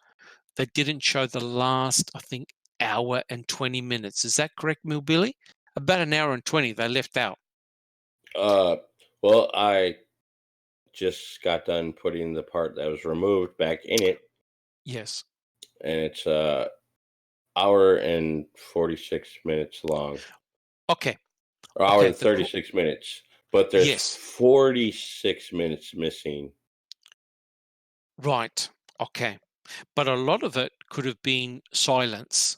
they didn't show the last, I think, hour and 20 minutes. Is that correct, Billy? About an hour and 20 they left out. Well, I just got done putting the part that was removed back in it, Yes. and it's hour and 46 minutes long. Okay. Or hour Okay, and 36 minutes. But there's Yes. 46 minutes missing. Right. Okay. But a lot of it could have been silence,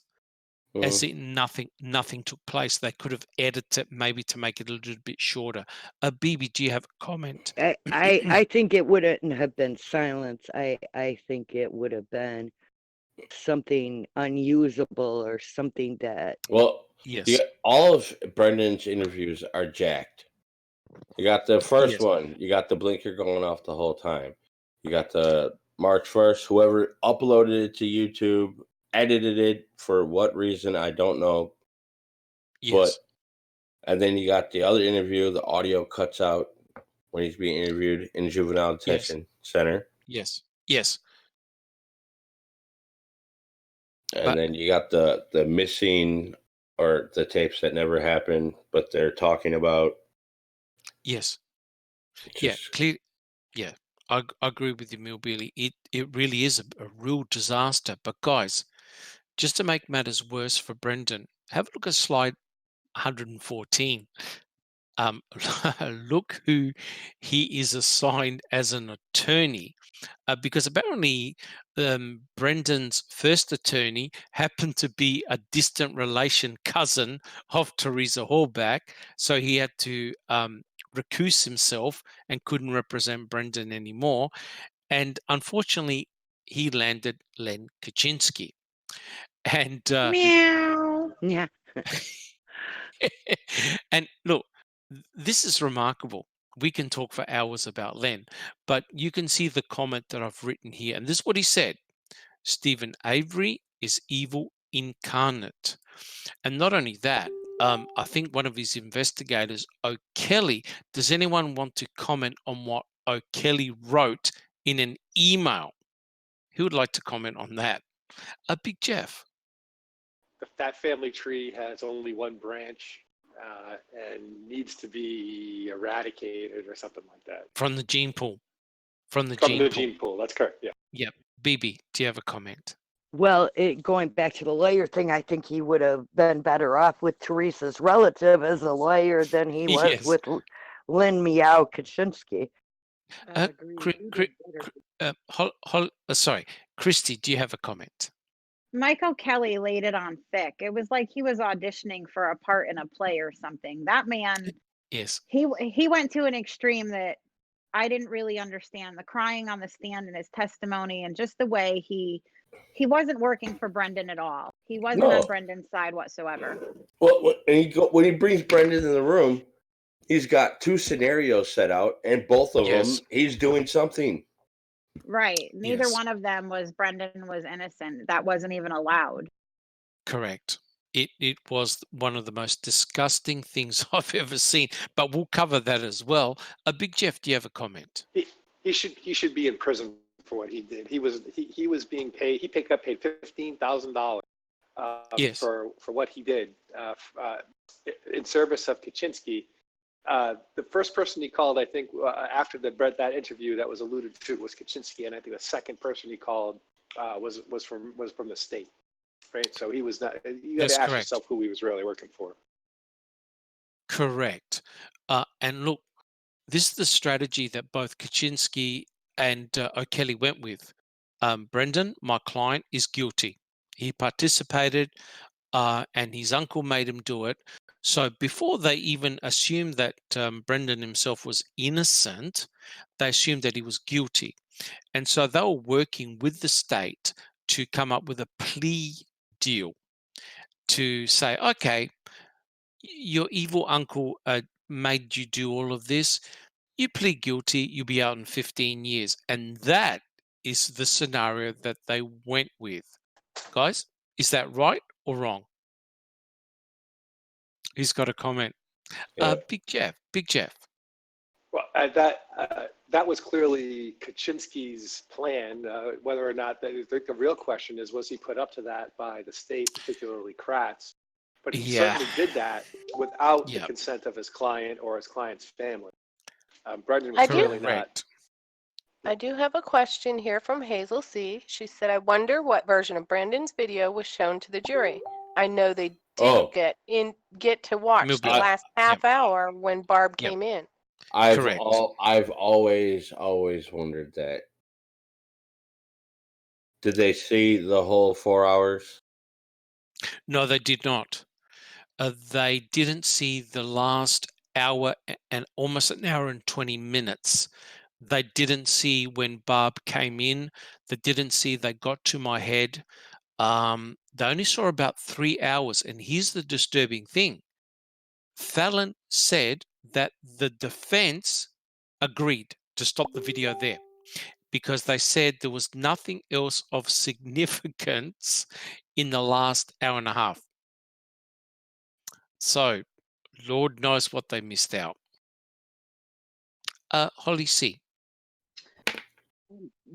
as in nothing took place. They could have edited it maybe to make it a little bit shorter. Bibi, do you have a comment? I think it wouldn't have been silence. I think it would have been something unusable or something that. Well, yes, all of Brendan's interviews are jacked. You got the first Yes. one. You got the blinker going off the whole time. You got the March 1st. Whoever uploaded it to YouTube, edited it for what reason, I don't know. Yes. And then you got the other interview. The audio cuts out when he's being interviewed in juvenile detention center. Yes. Yes. And then you got the missing or the tapes that never happened, but they're talking about. Yes. Yeah. Clear. Yeah. I agree with you, Milbilly. It really is a real disaster. But guys, just to make matters worse for Brendan, have a look at slide 114. Look who he is assigned as an attorney, because apparently Brendan's first attorney happened to be a distant relation cousin of Teresa Halbach, so he had to recuse himself and couldn't represent Brendan anymore. And unfortunately, he landed Len Kaczynski. And Meow. Yeah. and look, this is remarkable. We can talk for hours about Len, but you can see the comment that I've written here. And this is what he said: Stephen Avery is evil incarnate. And not only that, I think one of his investigators, O'Kelly, does anyone want to comment on what O'Kelly wrote in an email? Who would like to comment on that? Big Jeff. That family tree has only one branch and needs to be eradicated or something like that. From the gene pool. From the gene pool. That's correct. Yeah. Yep. Bibi, do you have a comment? Well, going back to the lawyer thing, I think he would have been better off with Teresa's relative as a lawyer than he was Yes. with Lynn Meow Kaczynski. Sorry, Christy, do you have a comment? Michael Kelly laid it on thick. It was like he was auditioning for a part in a play or something. That man, yes, he went to an extreme that I didn't really understand. The crying on the stand and his testimony, and just the way he wasn't working for Brendan at all. He wasn't on Brendan's side whatsoever. Well, when he brings Brendan in the room, he's got two scenarios set out, and both of them he's doing something. Right. Neither one of them was Brendan was innocent. That wasn't even allowed. Correct. It was one of the most disgusting things I've ever seen. But we'll cover that as well. Big Jeff, do you have a comment? He should be in prison for what he did. He was being paid. He paid $15,000 for what he did in service of Kaczynski. The first person he called, I think, after that interview that was alluded to was Kaczynski, and I think the second person he called was from the state, right? So he was not. You got to ask yourself who he was really working for. Correct. And look, this is the strategy that both Kaczynski and O'Kelly went with. Brendan, my client, is guilty. He participated, and his uncle made him do it. So before they even assumed that Brendan himself was innocent, they assumed that he was guilty. And so they were working with the state to come up with a plea deal to say, okay, your evil uncle made you do all of this. You plead guilty, you'll be out in 15 years. And that is the scenario that they went with. Guys, is that right or wrong? Who's got a comment? Big Jeff. Well, that was clearly Kaczynski's plan. Whether or not the real question is, was he put up to that by the state, particularly Kratz? But he certainly did that without the consent of his client or his client's family. Brendan was clearly not. I do have a question here from Hazel C. She said, I wonder what version of Brandon's video was shown to the jury. I know they didn't get to watch the last half hour when Barb came in. I've always wondered that. Did they see the whole 4 hours? No, they did not. They didn't see the last hour and almost an hour and 20 minutes. They didn't see when Barb came in. They didn't see they got to my head. They only saw about 3 hours. And here's the disturbing thing. Fallon said that the defense agreed to stop the video there because they said there was nothing else of significance in the last hour and a half. So, Lord knows what they missed out. Holly C.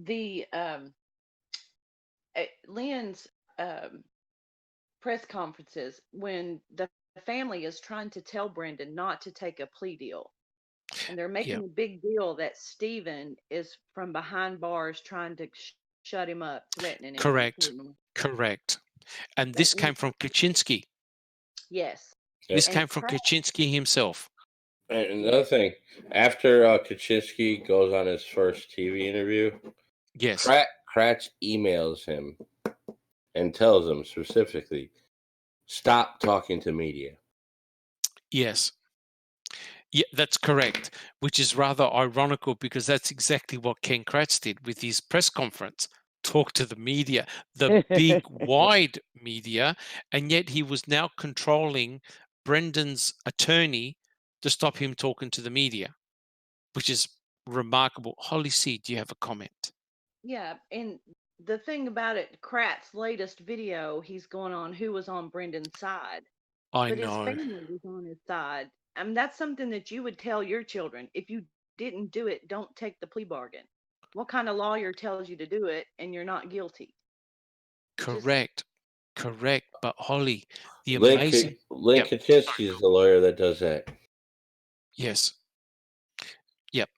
The Lynn's press conferences, when the family is trying to tell Brendan not to take a plea deal, and they're making a big deal that Stephen is from behind bars trying to shut him up, threatening him. Correct. And this came from Kaczynski. Yes. This came from Kaczynski himself. And another thing, after Kaczynski goes on his first TV interview, Kratz emails him and tells him specifically, stop talking to media. Yes. Yeah, that's correct, which is rather ironical because that's exactly what Ken Kratz did with his press conference. Talk to the media, the big, wide media, and yet he was now controlling Brendan's attorney to stop him talking to the media, which is remarkable. Holly C., do you have a comment? Yeah, and the thing about it, Kratz's latest video, he's going on who was on Brendan's side. I but know. his family was on his side. I mean, that's something that you would tell your children. If you didn't do it, don't take the plea bargain. What kind of lawyer tells you to do it and you're not guilty? Correct. But Holly, the Lynn amazing... Kaczynski is the lawyer that does that. Yes. Yep.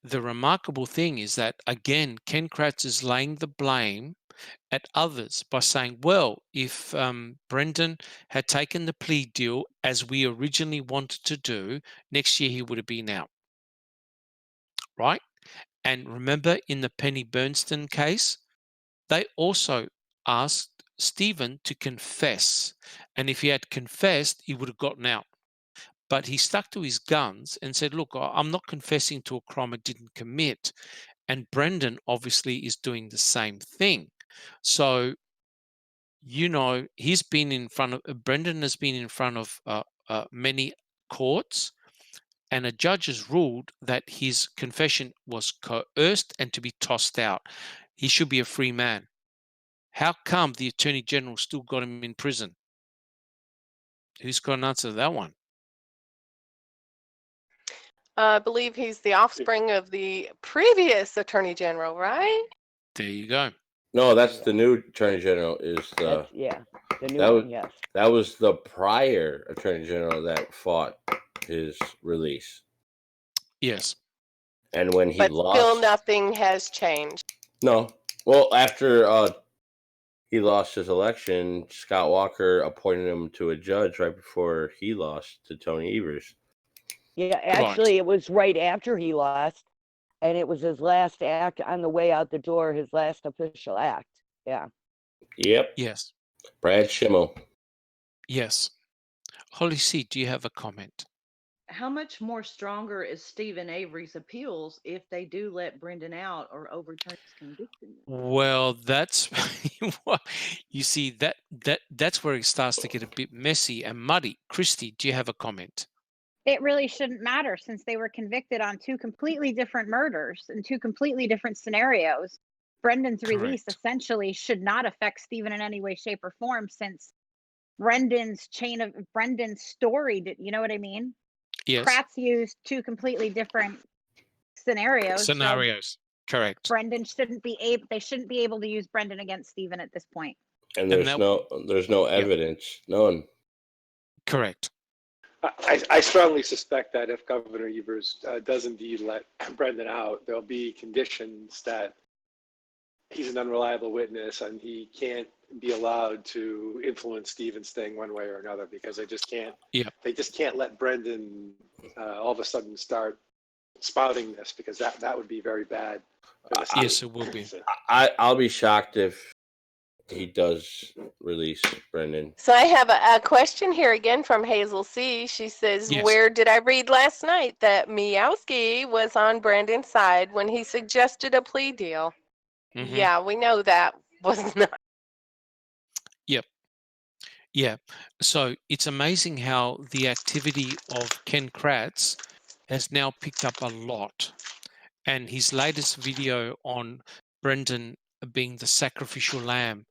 The remarkable thing is that, again, Ken Kratz is laying the blame at others by saying, well, if Brendan had taken the plea deal as we originally wanted to do, next year he would have been out. Right? And remember in the Penny Bernstein case, they also asked Stephen to confess. And if he had confessed, he would have gotten out. But he stuck to his guns and said, look, I'm not confessing to a crime I didn't commit. And Brendan obviously is doing the same thing. So, you know, he's been in front of, Brendan has been in front of many courts, and a judge has ruled that his confession was coerced and to be tossed out. He should be a free man. How come the Attorney General still got him in prison? Who's got an answer to that one? I believe he's the offspring of the previous Attorney General, right? There you go. No, that's the new Attorney General. The new one, yes. That was the prior Attorney General that fought his release. Yes. And when he lost... still nothing has changed. No. Well, after he lost his election, Scott Walker appointed him to a judge right before he lost to Tony Evers. Yeah, actually, it was right after he lost, and it was his last act on the way out the door, his last official act. Yeah. Yep. Yes. Brad Schimmel. Yes. Holly C., do you have a comment? How much more stronger is Stephen Avery's appeals if they do let Brendan out or overturn his conviction? Well, that's you see that's where it starts to get a bit messy and muddy. Christy, do you have a comment? it really shouldn't matter since they were convicted on two completely different murders and two completely different scenarios. Brendan's release Correct. essentially should not affect Stephen in any way, shape, or form since Brendan's story did, you know what I mean? Yes. Kratz used two completely different scenarios. So Correct. Brendan they shouldn't be able to use Brendan against Stephen at this point. And there's no evidence, none. Correct. I strongly suspect that if Governor Evers does indeed let Brendan out, there'll be conditions that he's an unreliable witness and he can't be allowed to influence Stephen's thing one way or another, because they just can't. Yeah. They just can't let Brendan all of a sudden start spouting this, because that would be very bad for the state. Yes, it will be. I'll be shocked if he does release Brendan. So I have a question here again from Hazel C. She says, Yes. Where did I read last night that Miowski was on Brendan's side when he suggested a plea deal? Mm-hmm. Yeah, we know that was not. Yep. Yeah. So it's amazing how the activity of Ken Kratz has now picked up a lot. And his latest video on Brendan being the sacrificial lamb,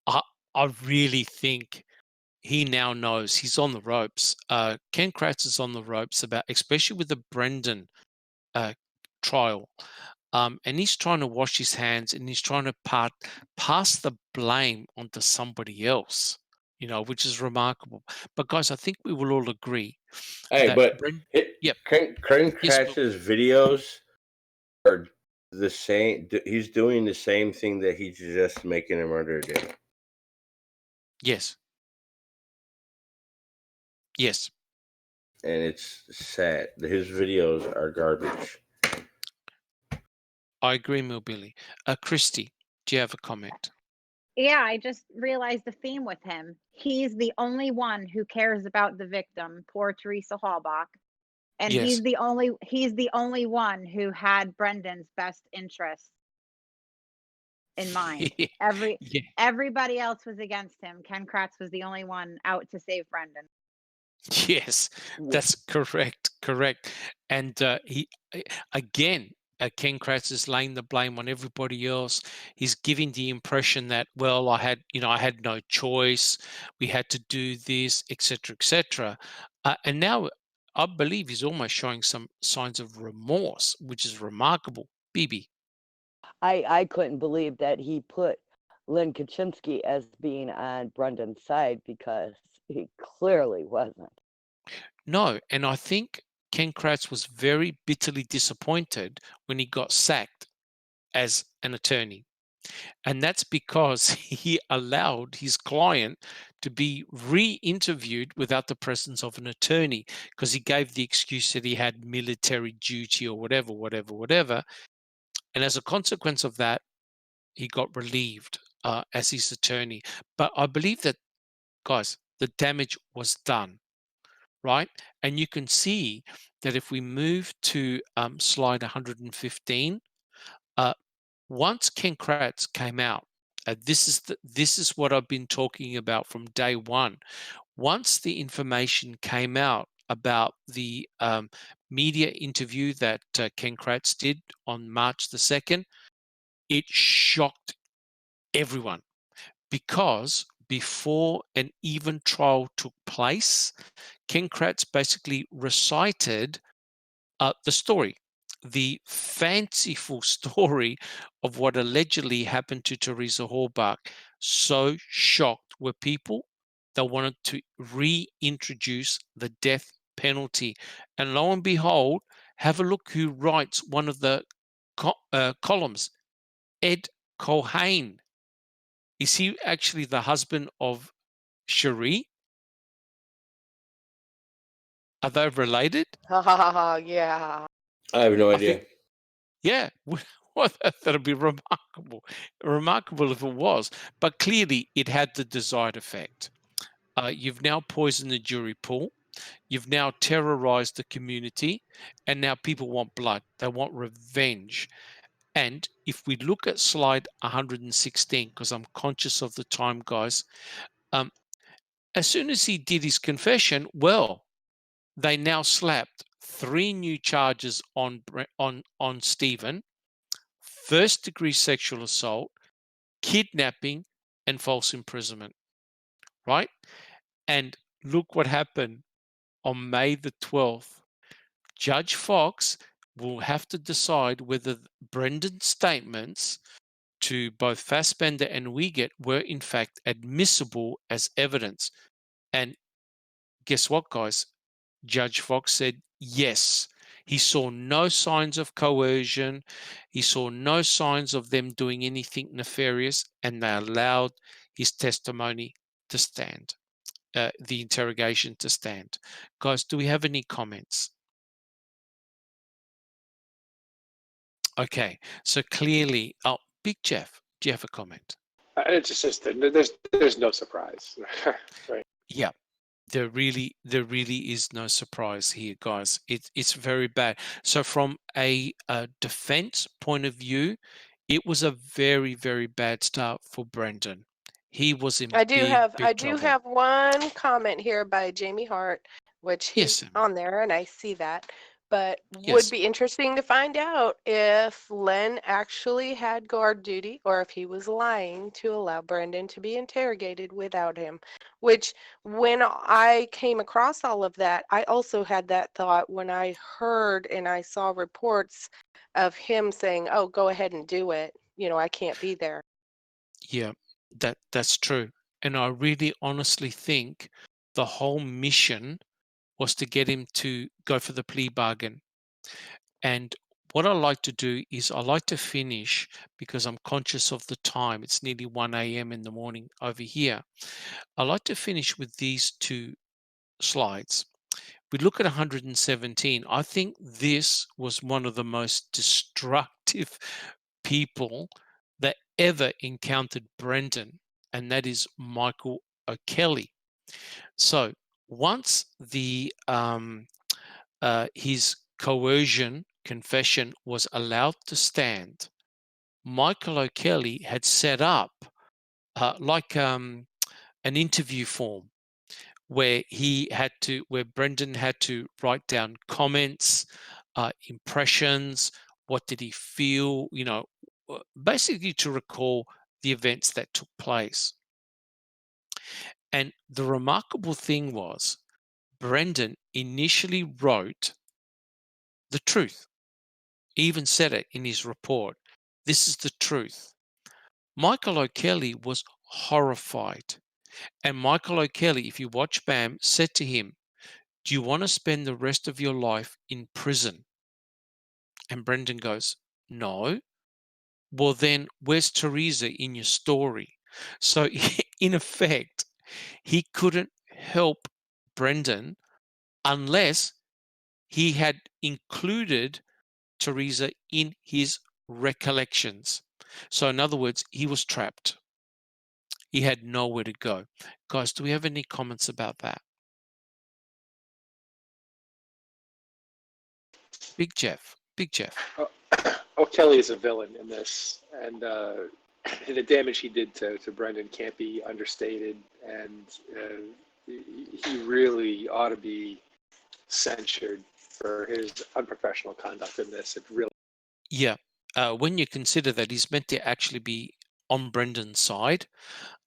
I really think he now knows he's on the ropes. Ken Kratz is on the ropes especially with the Brendan trial. And he's trying to wash his hands and he's trying to pass the blame onto somebody else, which is remarkable. But guys, I think we will all agree. Hey, but Ken Yes, Kratz's videos are the same. He's doing the same thing that he's just making a murder do. Yes. Yes. And it's sad. His videos are garbage. I agree, Millbilly. Christy, do you have a comment? Yeah, I just realized the theme with him. He's the only one who cares about the victim, poor Teresa Halbach. And Yes. he's the only one who had Brendan's best interests in mind. Everybody else was against him. Ken Kratz was the only one out to save Brendan. Yes, that's correct. And Ken Kratz is laying the blame on everybody else. He's giving the impression that, well, I had no choice. We had to do this, etc. And now I believe he's almost showing some signs of remorse, which is remarkable. Bibi. I couldn't believe that he put Lynn Kaczynski as being on Brendan's side, because he clearly wasn't. No, and I think Ken Kratz was very bitterly disappointed when he got sacked as an attorney. And that's because he allowed his client to be re-interviewed without the presence of an attorney, because he gave the excuse that he had military duty or whatever. And as a consequence of that, he got relieved as his attorney. But I believe that, guys, the damage was done. Right? And you can see that if we move to slide 115, once Ken Kratz came out, this is what I've been talking about from day one. Once the information came out about the media interview that Ken Kratz did on March the 2nd, it shocked everyone, because before an even trial took place, Ken Kratz basically recited the story, the fanciful story of what allegedly happened to Teresa Halbach. So shocked were people that wanted to reintroduce the death penalty. And lo and behold, have a look who writes one of the columns, Ed Cohane. Is he actually the husband of Cherie? Are they related? Yeah. I have no idea. Yeah, well, that'd be remarkable. Remarkable if it was, but clearly it had the desired effect. You've now poisoned the jury pool. You've now terrorized the community, and now people want blood. They want revenge. And if we look at slide 116, because I'm conscious of the time, guys, as soon as he did his confession, well, they now slapped 3 new charges on Stephen: first-degree sexual assault, kidnapping, and false imprisonment, right? And look what happened on May the 12th. Judge Fox will have to decide whether Brendan's statements to both Fassbender and Wiegert were in fact admissible as evidence. And guess what, guys? Judge Fox said yes. He saw no signs of coercion. He saw no signs of them doing anything nefarious, and they allowed his testimony to stand, the interrogation to stand. Guys, do we have any comments? Okay, so clearly, oh, Big Jeff, do you have a comment? It's just there's no surprise, right? Yeah. There really is no surprise here, guys. It's very bad. So from a defense point of view, it was a very, very bad start for Brendan. He was in I do big trouble. have one comment here by Jamie Hart, which he's Yes. on there, and I see that. But Yes. would be interesting to find out if Len actually had guard duty or if he was lying to allow Brendan to be interrogated without him. Which, when I came across all of that, I also had that thought when I heard and I saw reports of him saying, "Oh, go ahead and do it. You know, I can't be there." Yeah, that's true. And I really honestly think the whole mission was to get him to go for the plea bargain. And what I like to do is I like to finish, because I'm conscious of the time. It's nearly 1 a.m. in the morning over here. I like to finish with these 2 slides. We look at 117. I think this was one of the most destructive people that ever encountered Brendan, and that is Michael O'Kelly. So once his coercion confession was allowed to stand, Michael O'Kelly had set up like an interview form where Brendan had to write down comments, impressions, what did he feel, basically to recall the events that took place. And the remarkable thing was, Brendan initially wrote the truth. He even said it in his report. This is the truth. Michael O'Kelly was horrified. And Michael O'Kelly, if you watch BAM, said to him, "Do you want to spend the rest of your life in prison?" And Brendan goes, "No." "Well, then where's Teresa in your story?" So in effect, he couldn't help Brendan unless he had included Teresa in his recollections. So in other words, he was trapped. He had nowhere to go. Guys, do we have any comments about that? Big Jeff. O'Kelly is a villain in this, and the damage he did to Brendan can't be understated, and he really ought to be censured for his unprofessional conduct in this. It really. Yeah. When you consider that he's meant to actually be on Brendan's side,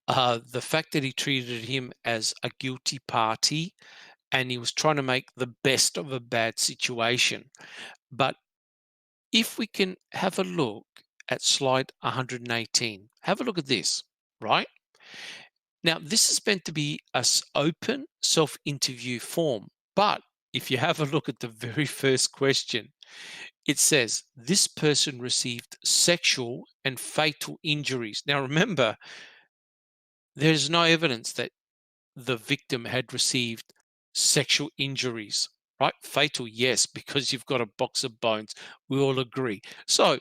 the fact that he treated him as a guilty party, and he was trying to make the best of a bad situation. But if we can have a look at slide 118, have a look at this, right? Now, this is meant to be an open self-interview form, but if you have a look at the very first question, it says, "This person received sexual and fatal injuries." Now, remember, there's no evidence that the victim had received sexual injuries, right? Fatal, yes, because you've got a box of bones. We all agree. So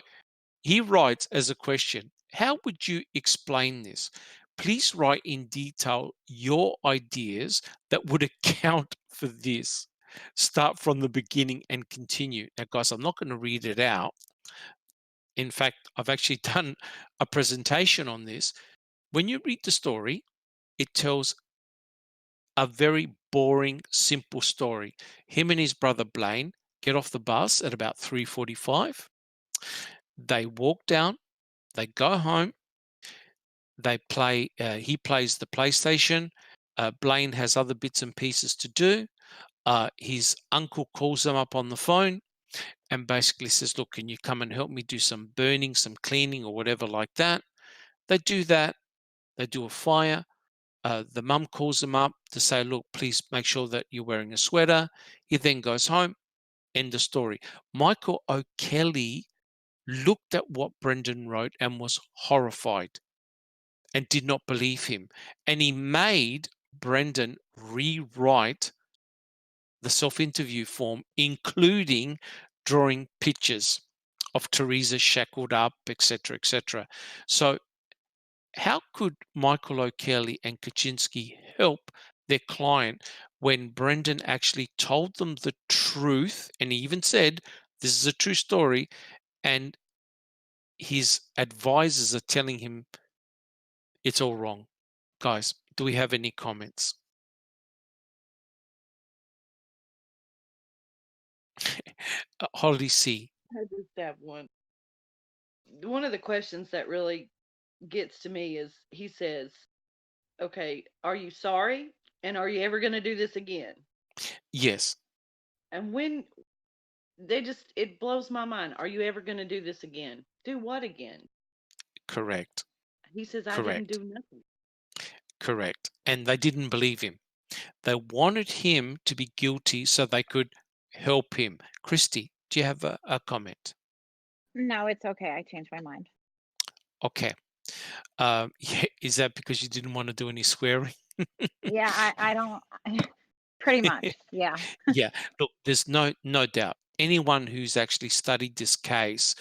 he writes as a question, "How would you explain this? Please write in detail your ideas that would account for this. Start from the beginning and continue." Now, guys, I'm not going to read it out. In fact, I've actually done a presentation on this. When you read the story, it tells a very boring, simple story. Him and his brother Blaine get off the bus at about 3:45. They walk down, they go home, they play, he plays the PlayStation. Blaine has other bits and pieces to do. His uncle calls them up on the phone and basically says, look, can you come and help me do some burning, some cleaning or whatever like that? They do that. They do a fire. The mum calls them up to say, look, please make sure that you're wearing a sweater. He then goes home. End of story. Michael O'Kelly looked at what Brendan wrote and was horrified and did not believe him. And he made Brendan rewrite the self-interview form, including drawing pictures of Teresa shackled up, etc., etc. So how could Michael O'Kelly and Kaczynski help their client when Brendan actually told them the truth? And he even said, this is a true story. And his advisors are telling him it's all wrong. Guys, do we have any comments? Holly C. I just have one. One of the questions that really gets to me is he says, okay, are you sorry? And are you ever going to do this again? Yes. And when it blows my mind. Are you ever going to do this again? Do what again? Correct. He says, I didn't do nothing. Correct. And they didn't believe him. They wanted him to be guilty so they could help him. Christy, do you have a comment? No, it's okay. I changed my mind. Okay. Is that because you didn't want to do any swearing? Yeah, I don't. Pretty much. Yeah. Yeah. Look, there's no doubt. Anyone who's actually studied this case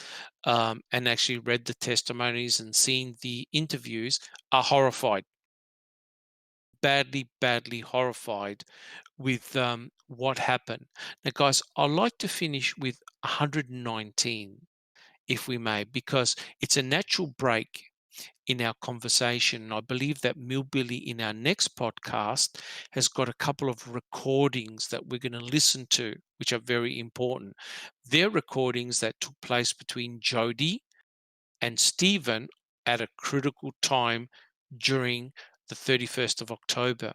and actually read the testimonies and seen the interviews are horrified. Badly horrified with what happened. Now, guys, I'd like to finish with 119, if we may, because it's a natural break in our conversation. And I believe that Millbilly in our next podcast has got a couple of recordings that we're going to listen to, which are very important. They're recordings that took place between Jody and Stephen at a critical time during the 31st of October.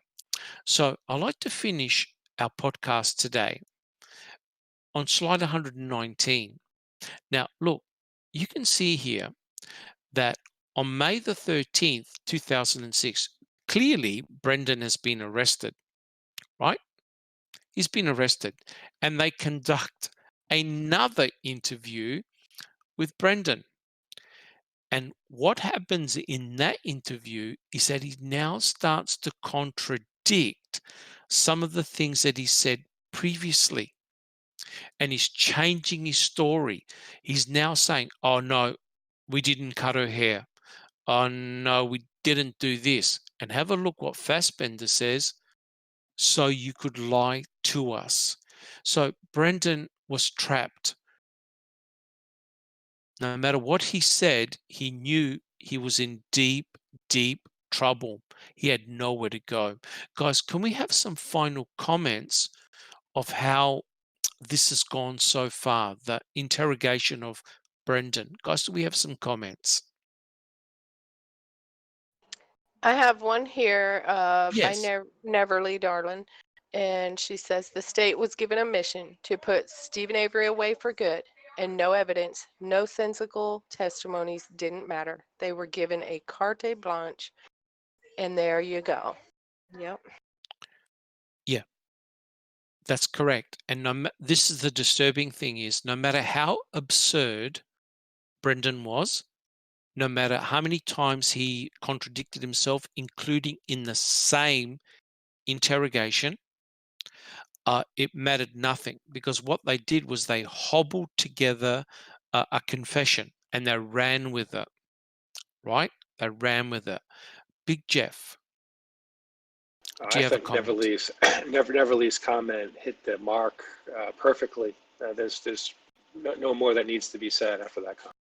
So I'd like to finish our podcast today on slide 119. Now, look, you can see here that on May the 13th, 2006, clearly Brendan has been arrested, right? He's been arrested. And they conduct another interview with Brendan. And what happens in that interview is that he now starts to contradict some of the things that he said previously. And he's changing his story. He's now saying, oh, no, we didn't cut her hair. Oh, no, we didn't do this. And have a look what Fassbender says. So you could lie to us. So Brendan was trapped. No matter what he said, he knew he was in deep trouble. He had nowhere to go. Guys, can we have some final comments of how this has gone so far, the interrogation of Brendan? Guys, do we have some comments? I have one here Yes. by Neverly Darlin, and she says the state was given a mission to put Stephen Avery away for good, and no evidence, no sensical testimonies didn't matter. They were given a carte blanche, and there you go. Yep. Yeah, that's correct. And this is the disturbing thing is no matter how absurd Brendan was, no matter how many times he contradicted himself, including in the same interrogation, it mattered nothing because what they did was they hobbled together a confession and they ran with it, right? They ran with it. Big Jeff, do you I have a think comment? Neverly's comment hit the mark perfectly. There's no more that needs to be said after that comment.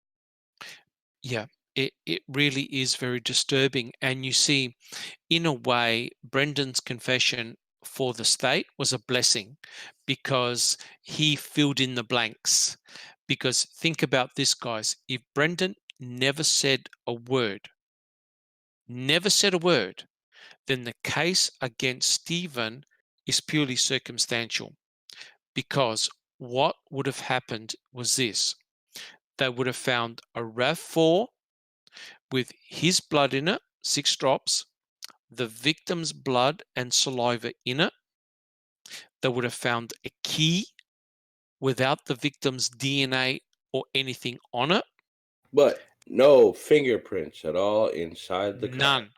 Yeah, it really is very disturbing. And you see, in a way, Brendan's confession for the state was a blessing because he filled in the blanks. Because think about this, guys. If Brendan never said a word, then the case against Stephen is purely circumstantial. Because what would have happened was this. They would have found a RAV4 with his blood in it, 6 drops, the victim's blood and saliva in it. They would have found a key without the victim's DNA or anything on it. But no fingerprints at all inside the car. None.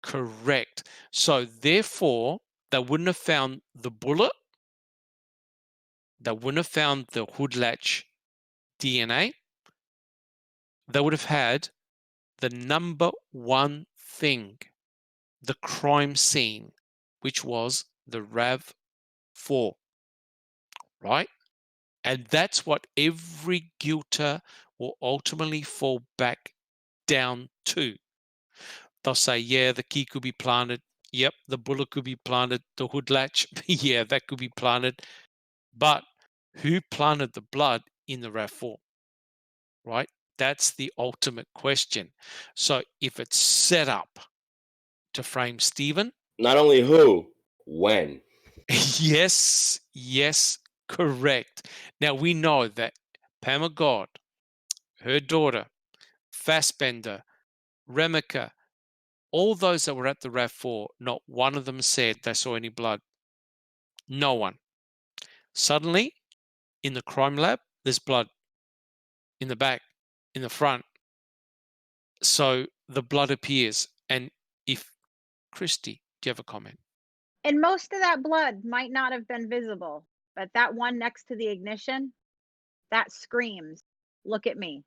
Correct. So therefore, they wouldn't have found the bullet. They wouldn't have found the hood latch DNA. They would have had the number one thing, the crime scene, which was the RAV4, right? And that's what every guilter will ultimately fall back down to. They'll say, yeah, the key could be planted. Yep, the bullet could be planted. The hood latch, yeah, that could be planted. But who planted the blood in the RAV4, right? That's the ultimate question. So if it's set up to frame Stephen. Not only who, when. Yes, correct. Now we know that Pamela God, her daughter, Fassbender, Remeka, all those that were at the RAV4, not one of them said they saw any blood. No one. Suddenly, in the crime lab, there's blood in the back, in the front. So the blood appears. And if, Christy, do you have a comment? And most of that blood might not have been visible, but that one next to the ignition, that screams, look at me.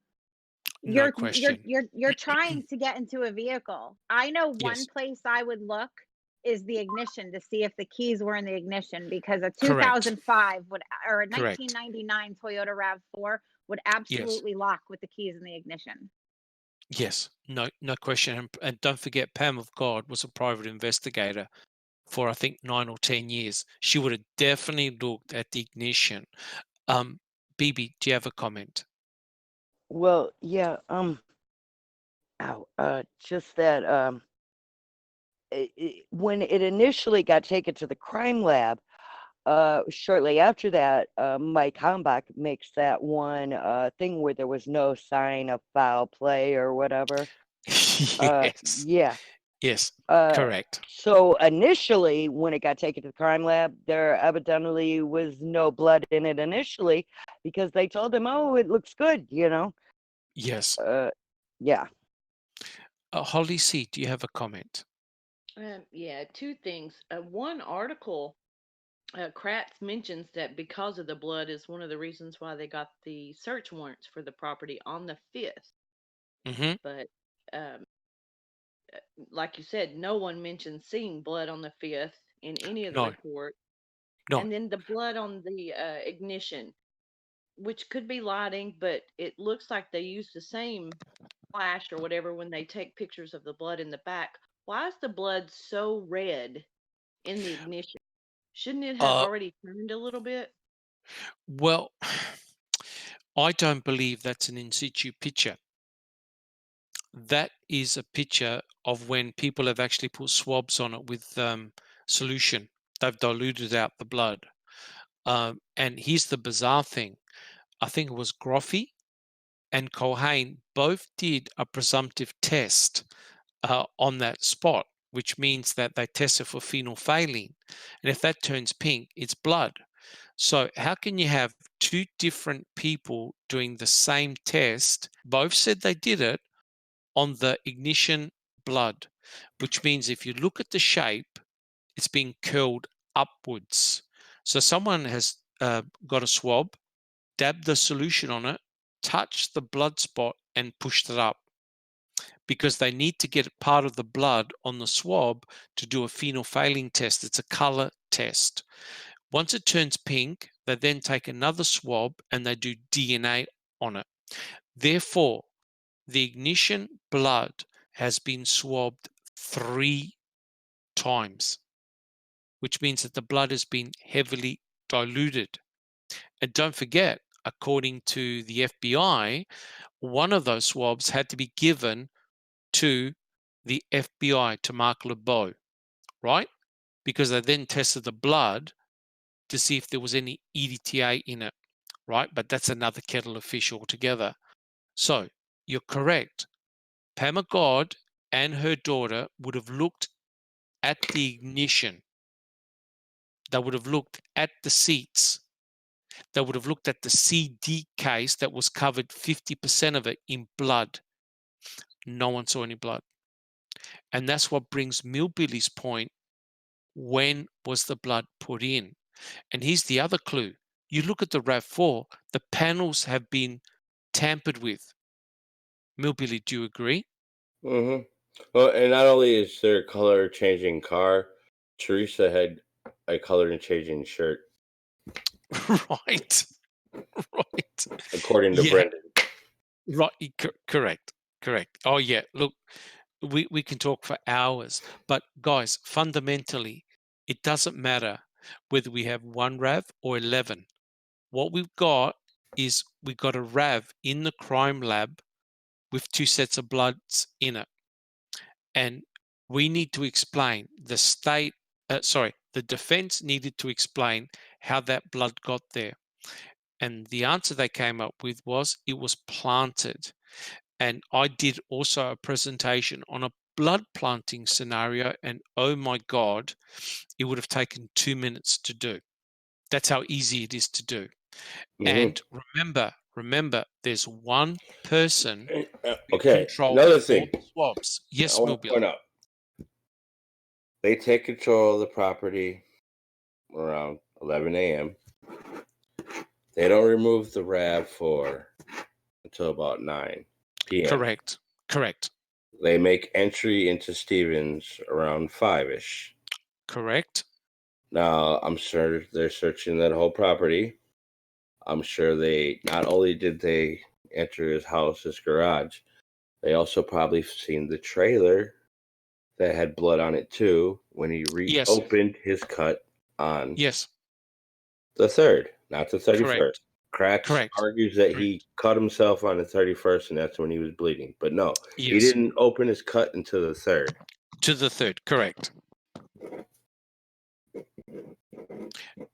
No question. You're trying to get into a vehicle. I know one Yes. place I would look is the ignition to see if the keys were in the ignition, because a Correct. 2005 would, or a Correct. 1999 Toyota RAV4 would absolutely lock with the keys in the ignition. Yes, no question. And don't forget, Pam of God was a private investigator for, I think, 9 or 10 years. She would have definitely looked at the ignition. Bibi, do you have a comment? Well, yeah, just that when it initially got taken to the crime lab, shortly after that, Mike Halbach makes that one thing where there was no sign of foul play or whatever. Yes. Yeah. Yes, correct. So initially, when it got taken to the crime lab, there evidently was no blood in it initially because they told him, "Oh, it looks good," Yes. Yeah. Holly C, do you have a comment? Yeah, 2 things. One article, Kratz mentions that because of the blood is one of the reasons why they got the search warrants for the property on the 5th. Mm-hmm. But like you said, no one mentioned seeing blood on the 5th in any of the report. No. And then the blood on the ignition, which could be lighting, but it looks like they use the same flash or whatever when they take pictures of the blood in the back. Why is the blood so red in the ignition? Shouldn't it have already turned a little bit? Well, I don't believe that's an in situ picture. That is a picture of when people have actually put swabs on it with solution. They've diluted out the blood. And here's the bizarre thing. I think it was Groffey and Culhane both did a presumptive test on that spot, which means that they tested for phenolphthalein. And if that turns pink, it's blood. So how can you have 2 different people doing the same test? Both said they did it on the ignition blood, which means if you look at the shape, it's being curled upwards. So someone has got a swab, dabbed the solution on it, touched the blood spot and pushed it up, because they need to get part of the blood on the swab to do a phenolphthalein test. It's a color test. Once it turns pink, they then take another swab and they do DNA on it. Therefore, the ignition blood has been swabbed 3 times. which means that the blood has been heavily diluted. And don't forget, according to the FBI, one of those swabs had to be given to the FBI, to Mark LeBeau, right? Because they then tested the blood to see if there was any EDTA in it, right? But that's another kettle of fish altogether. So you're correct. Pamela God and her daughter would have looked at the ignition. They would have looked at the seats. They would have looked at the CD case that was covered 50% of it in blood. No one saw any blood. And that's what brings Millbilly's point. When was the blood put in? And here's the other clue. You look at the RAV4, the panels have been tampered with. Millbilly, do you agree? Mm-hmm. Well, and not only is there a color changing car, Teresa had a color changing shirt. Right. Right. According to Brendan. Right. Correct. Correct. Oh, yeah. Look, we can talk for hours. But guys, fundamentally, it doesn't matter whether we have one RAV or 11. What we've got is we've got a RAV in the crime lab with 2 sets of bloods in it. And we need to explain the defense needed to explain how that blood got there. And the answer they came up with was it was planted. And I did also a presentation on a blood planting scenario. And oh my God, it would have taken 2 minutes to do. That's how easy it is to do. And remember, there's one person who controls another thing. all the swabs. Yes, I want to point out. They take control of the property around 11 a.m. They don't remove the RAV4 until about 9 p.m. Correct. They make entry into Stevens around 5-ish. Correct. Now, I'm sure they're searching that whole property. I'm sure they not only did they enter his house, his garage, they also probably seen the trailer that had blood on it too when he reopened his cut on the 3rd, not the 31st. Kratz argues that he cut himself on the 31st and that's when he was bleeding. But no, he didn't open his cut until the 3rd. To the 3rd, correct.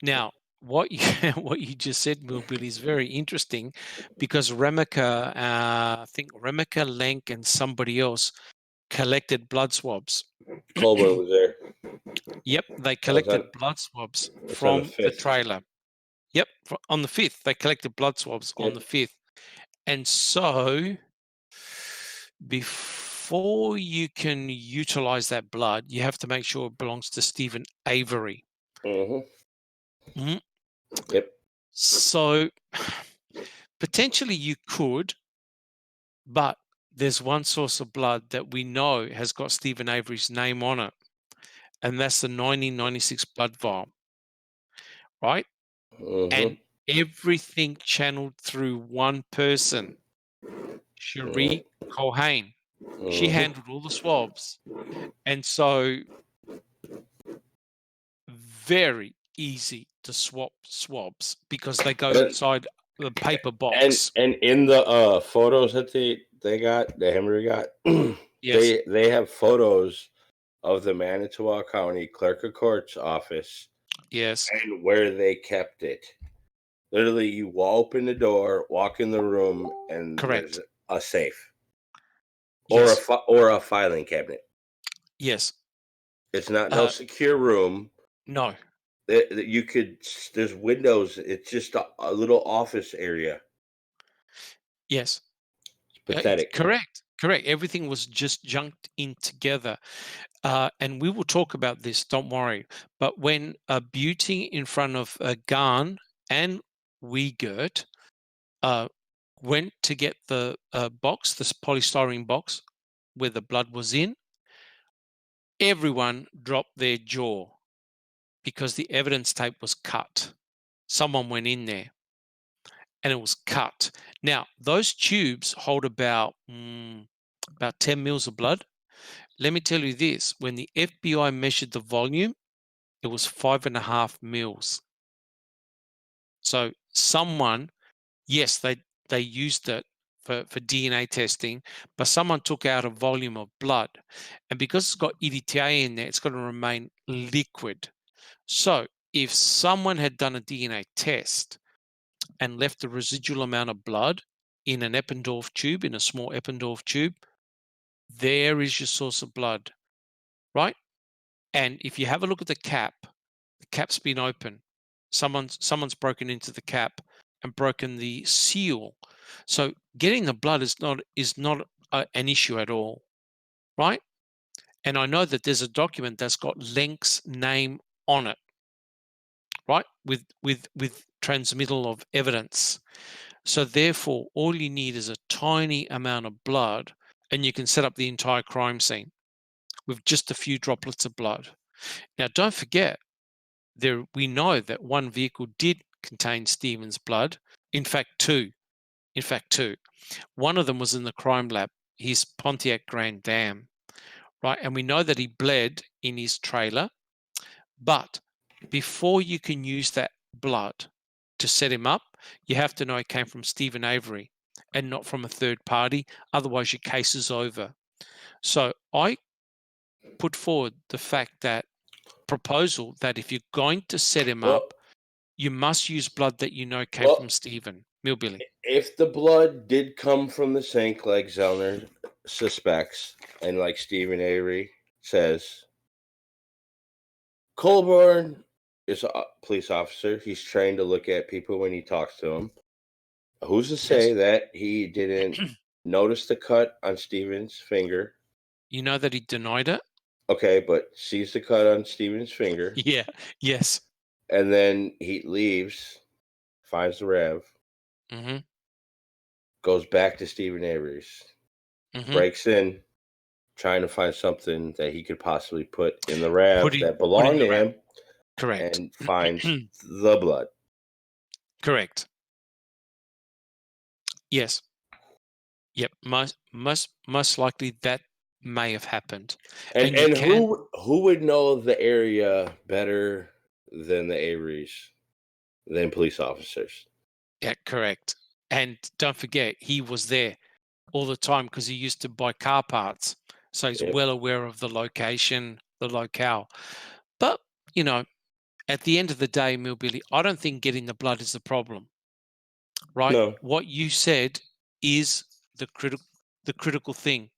Now, what you just said, Millbilly, is very interesting because Remeka, I think Remeka, Lenk, and somebody else collected blood swabs. Colburn was there. Yep, they collected blood swabs from the trailer. Yep, on the 5th, they collected blood swabs on the 5th. And so before you can utilize that blood, you have to make sure it belongs to Stephen Avery. Yep. So potentially you could, but there's one source of blood that we know has got Stephen Avery's name on it, and that's the 1996 blood vial, right? And everything channeled through one person, Cherie Culhane. She handled all the swabs. And so very easy to swap swabs because they go inside the paper box. And in the photos that they got, the Henry got, they have photos of the Manitowoc County Clerk of Court's office. Yes. And where they kept it. Literally, you open the door, walk in the room, and there's a safe. Or a filing cabinet. Yes. It's not no secure room. No. There's windows. It's just a little office area. Yes. It's pathetic. Correct. Everything was just junked in together. And we will talk about this, don't worry. But when Beauty in front of Garn and Wiegert went to get the box, this polystyrene box where the blood was in, everyone dropped their jaw because the evidence tape was cut. Someone went in there and it was cut. Now, those tubes hold about 10 mils of blood. Let me tell you this, when the FBI measured the volume, it was 5.5 mils. So someone, yes, they used it for DNA testing, but someone took out a volume of blood. And because it's got EDTA in there, it's going to remain liquid. So if someone had done a DNA test and left the residual amount of blood in an Eppendorf tube, in a small Eppendorf tube, there is your source of blood, right? And if you have a look at the cap's been open. Someone's broken into the cap and broken the seal. So getting the blood is not an issue at all, right? And I know that there's a document that's got Lenk's name on it, right? With transmittal of evidence. So therefore, all you need is a tiny amount of blood, and you can set up the entire crime scene with just a few droplets of blood. Now, don't forget, we know that one vehicle did contain Stephen's blood. In fact, two. One of them was in the crime lab, his Pontiac Grand Dam, right? And we know that he bled in his trailer. But before you can use that blood to set him up, you have to know it came from Stephen Avery and not from a third party. Otherwise, your case is over. So I put forward the fact that proposal that if you're going to set him up, you must use blood that you know came from Stephen Millbilly. If the blood did come from the sink, like Zellner suspects, and like Stephen Avery says, Colborn is a police officer. He's trained to look at people when he talks to them. Who's to say that he didn't notice the cut on Stephen's finger? You know that he denied it? Okay, but sees the cut on Stephen's finger. Yeah, yes. And then he leaves, finds the Rev, goes back to Stephen Avery's, breaks in, trying to find something that he could possibly put in the Rev that belonged to him. Correct. And finds the blood. Correct. Yes. Yep. Most likely that may have happened. And who would know the area better than the Averys, than police officers? Yeah, correct. And don't forget, he was there all the time because he used to buy car parts. So he's well aware of the location, the locale. But, you know, at the end of the day, Millbilly, I don't think getting the blood is the problem. Right? No. What you said is the critical thing.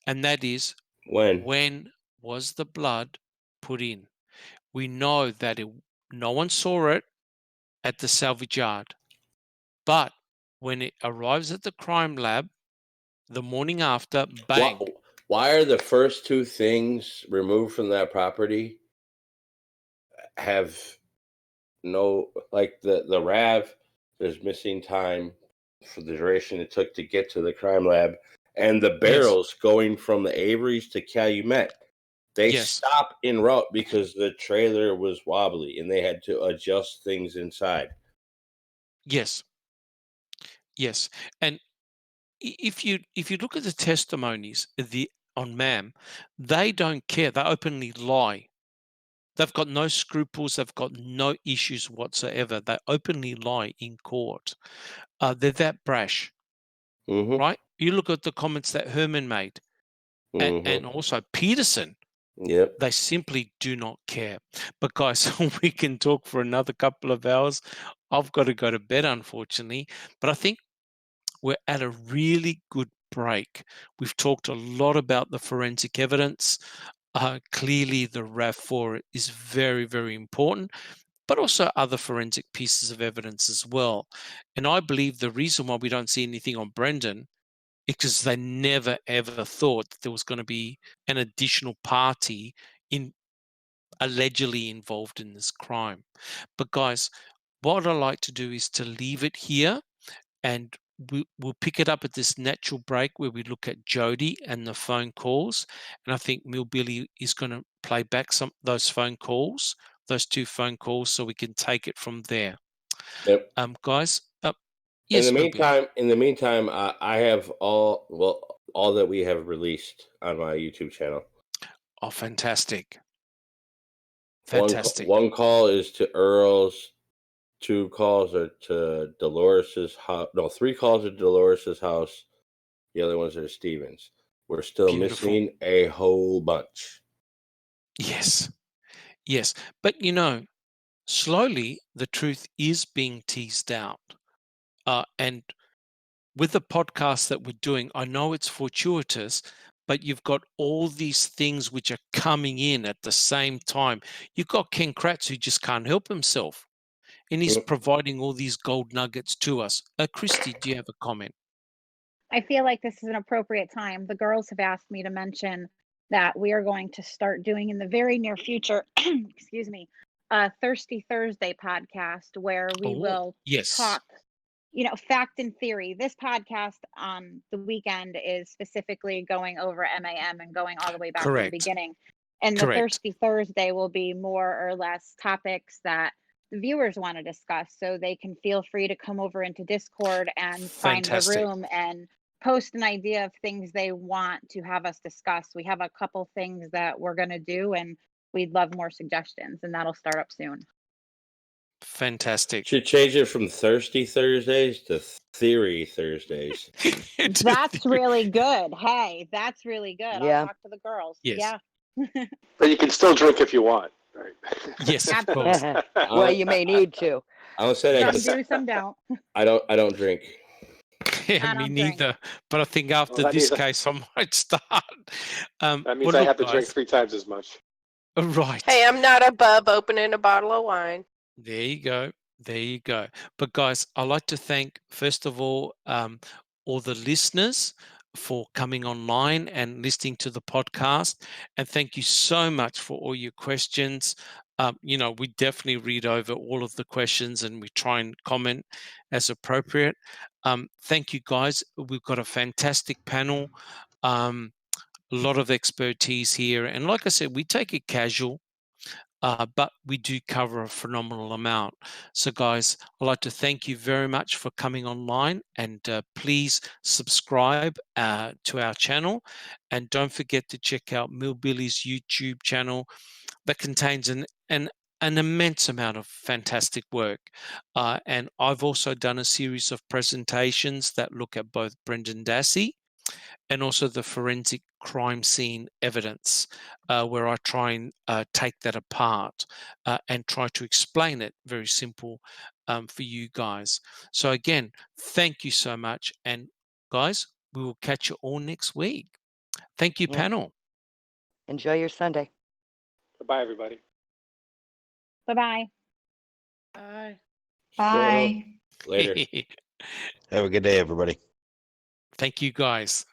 And that is when was the blood put in? We know that no one saw it at the salvage yard. But when it arrives at the crime lab, the morning after, bang. Why are the first two things removed from that property have no, like the RAV, there's missing time for the duration it took to get to the crime lab, and the barrels going from the Averys to Calumet, they stop en route because the trailer was wobbly and they had to adjust things inside. Yes. And if you look at the testimonies on MAM, they don't care. They openly lie. They've got no scruples. They've got no issues whatsoever. They openly lie in court. They're that brash, right? You look at the comments that Herman made, and also Peterson. Yep. They simply do not care. But guys, we can talk for another couple of hours. I've got to go to bed, unfortunately. But I think we're at a really good break. We've talked a lot about the forensic evidence. Clearly, the RAV4 is very, very important, but also other forensic pieces of evidence as well. And I believe the reason why we don't see anything on Brendan is because they never, ever thought that there was going to be an additional party allegedly involved in this crime. But guys, what I like to do is to leave it here, and we'll pick it up at this natural break where we look at Jody and the phone calls. And I think Millbilly is going to play back some those phone calls, those two phone calls, so we can take it from there. Yep. Guys. Yes, in the meantime, I have all that we have released on my YouTube channel. Oh, fantastic. Fantastic. One call is to Earl's. 2 calls are to Dolores's house. No, 3 calls are to Dolores's house. The other ones are Stevens. We're still missing a whole bunch. Yes. Yes. But, you know, slowly the truth is being teased out. And with the podcast that we're doing, I know it's fortuitous, but you've got all these things which are coming in at the same time. You've got Ken Kratz, who just can't help himself, and he's providing all these gold nuggets to us. Christy, do you have a comment? I feel like this is an appropriate time. The girls have asked me to mention that we are going to start doing in the very near future, excuse me, a Thirsty Thursday podcast where we will talk, you know, fact and theory. This podcast on the weekend is specifically going over MAM and going all the way back to the beginning. And the Thirsty Thursday will be more or less topics that the viewers want to discuss. So they can feel free to come over into Discord and find the room and post an idea of things they want to have us discuss. We have a couple things that we're going to do, and we'd love more suggestions, and that'll start up soon. Fantastic. Should change it from Thirsty Thursdays to Theory Thursdays. That's really good. Hey, that's really good. Yeah. I'll talk to the girls. Yes. Yeah. But you can still drink if you want, right? Yes, of course. Well, you may need to. I don't say that. Some do, some don't. I don't drink. Yeah, me neither. But I think after this case, I might start. That means I have to drink 3 times as much. Right. Hey, I'm not above opening a bottle of wine. There you go. There you go. But guys, I'd like to thank, first of all the listeners for coming online and listening to the podcast. And thank you so much for all your questions. You know, we definitely read over all of the questions and we try and comment as appropriate. Thank you, guys. We've got a fantastic panel, a lot of expertise here. And like I said, we take it casual. But we do cover a phenomenal amount. So guys, I'd like to thank you very much for coming online, and please subscribe to our channel, and don't forget to check out Millbilly's YouTube channel that contains an immense amount of fantastic work. And I've also done a series of presentations that look at both Brendan Dassey and also the forensic crime scene evidence, where I try and take that apart and try to explain it very simple for you guys. So again, thank you so much. And guys, we will catch you all next week. Thank you, panel. Enjoy your Sunday. Bye, everybody. Bye-bye. Bye. Bye. Later. Have a good day, everybody. Thank you, guys.